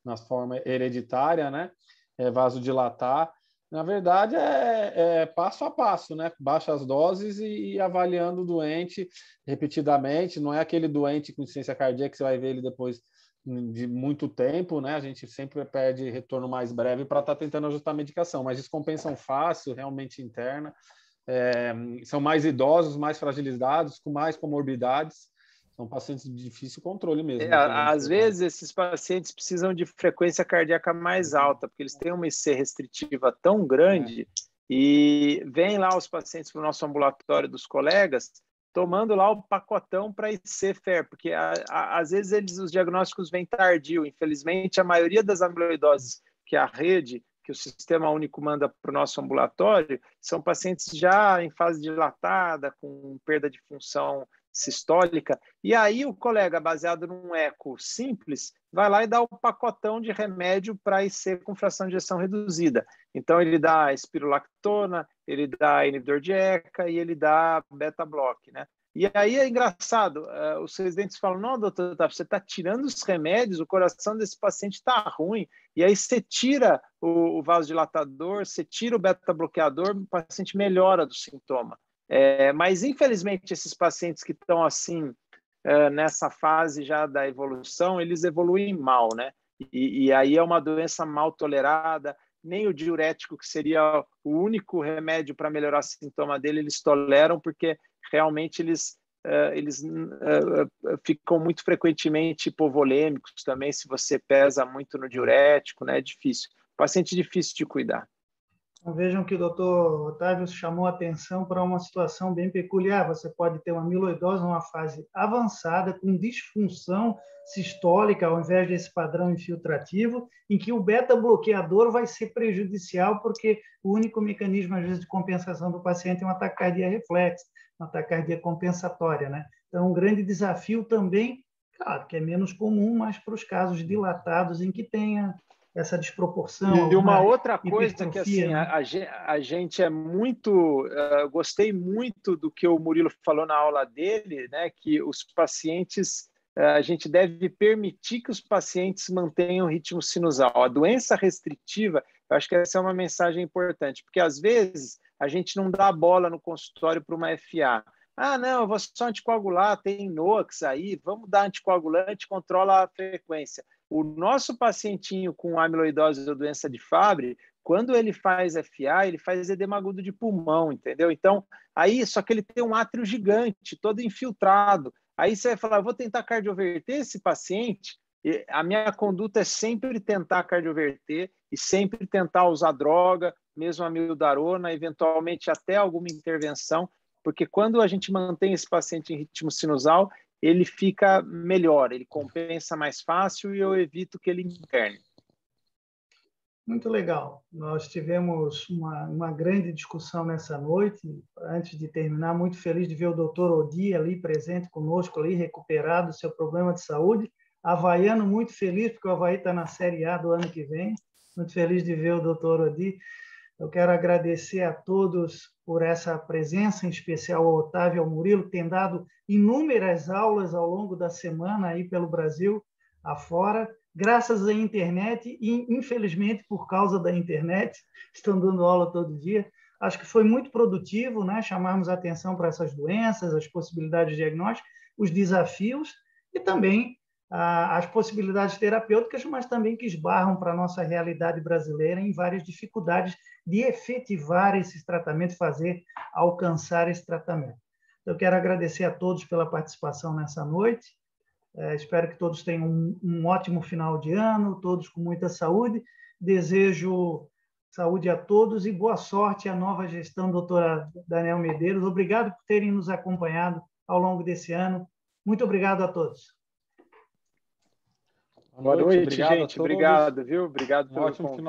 na forma hereditária, né? Vasodilatar. Na verdade, é passo a passo, né? Baixa as doses e avaliando o doente repetidamente. Não é aquele doente com insuficiência cardíaca que você vai ver ele depois de muito tempo, né? A gente sempre pede retorno mais breve para estar tentando ajustar a medicação, mas descompensão fácil, realmente interna, são mais idosos, mais fragilizados, com mais comorbidades, são pacientes de difícil controle mesmo. Às vezes, esses pacientes precisam de frequência cardíaca mais alta, porque eles têm uma IC restritiva tão grande, e vêm lá os pacientes para o nosso ambulatório dos colegas, tomando lá o pacotão para IC-FER, porque às vezes os diagnósticos vêm tardio. Infelizmente, a maioria das amiloidoses que a rede, que o Sistema Único manda para o nosso ambulatório, são pacientes já em fase dilatada, com perda de função sistólica, e aí o colega, baseado num eco simples, vai lá e dá o pacotão de remédio para IC com fração de ejeção reduzida. Então, ele dá espirulactona, ele dá inibidor de ECA e ele dá beta-block, né? E aí é engraçado, os residentes falam: não, doutor, você está tirando os remédios, o coração desse paciente está ruim, e aí você tira o vasodilatador, você tira o beta-bloqueador, o paciente melhora do sintoma. Mas, infelizmente, esses pacientes que estão assim, nessa fase já da evolução, eles evoluem mal, né? E aí é uma doença mal tolerada, nem o diurético, que seria o único remédio para melhorar o sintoma dele, eles toleram, porque realmente eles ficam muito frequentemente hipovolêmicos também, se você pesa muito no diurético, né? É difícil. Paciente difícil de cuidar. Então, vejam que o doutor Otávio chamou a atenção para uma situação bem peculiar. Você pode ter uma amiloidose numa fase avançada, com disfunção sistólica, ao invés desse padrão infiltrativo, em que o beta-bloqueador vai ser prejudicial, porque o único mecanismo, às vezes, de compensação do paciente é uma taquicardia reflexa, uma taquicardia compensatória, né? Então, um grande desafio também, claro, que é menos comum, mas para os casos dilatados em que tenha essa desproporção. E uma outra coisa que assim, né? a gente é muito... gostei muito do que o Murilo falou na aula dele, né, que os pacientes... a gente deve permitir que os pacientes mantenham o ritmo sinusal. A doença restritiva, eu acho que essa é uma mensagem importante, porque às vezes a gente não dá bola no consultório para uma FA. Ah, não, eu vou só anticoagular, tem NOACs aí, vamos dar anticoagulante, controla a frequência. O nosso pacientinho com amiloidose ou doença de Fabry, quando ele faz FA, ele faz edema agudo de pulmão, entendeu? Então, aí, só que ele tem um átrio gigante, todo infiltrado. Aí você vai falar: vou tentar cardioverter esse paciente. E a minha conduta é sempre tentar cardioverter e sempre tentar usar droga, mesmo amiodarona, eventualmente até alguma intervenção, porque quando a gente mantém esse paciente em ritmo sinusal, ele fica melhor, ele compensa mais fácil e eu evito que ele interne. Muito legal. Nós tivemos uma grande discussão nessa noite. Antes de terminar, muito feliz de ver o doutor Odi ali presente conosco, ali, recuperado do seu problema de saúde. Havaiano, muito feliz, porque o Avaí está na Série A do ano que vem. Muito feliz de ver o doutor Odi. Eu quero agradecer a todos por essa presença, em especial ao Otávio e ao Murilo, que têm dado inúmeras aulas ao longo da semana aí pelo Brasil afora, graças à internet e, infelizmente, por causa da internet, estão dando aula todo dia. Acho que foi muito produtivo, né, chamarmos a atenção para essas doenças, as possibilidades de diagnóstico, os desafios e também as possibilidades terapêuticas, mas também que esbarram para a nossa realidade brasileira em várias dificuldades de efetivar esses tratamentos, alcançar esse tratamento. Eu quero agradecer a todos pela participação nessa noite. Espero que todos tenham um ótimo final de ano, todos com muita saúde. Desejo saúde a todos e boa sorte à nova gestão, doutora Daniel Medeiros. Obrigado por terem nos acompanhado ao longo desse ano. Muito obrigado a todos. Boa noite, gente. Obrigado, viu? Obrigado pelo convite.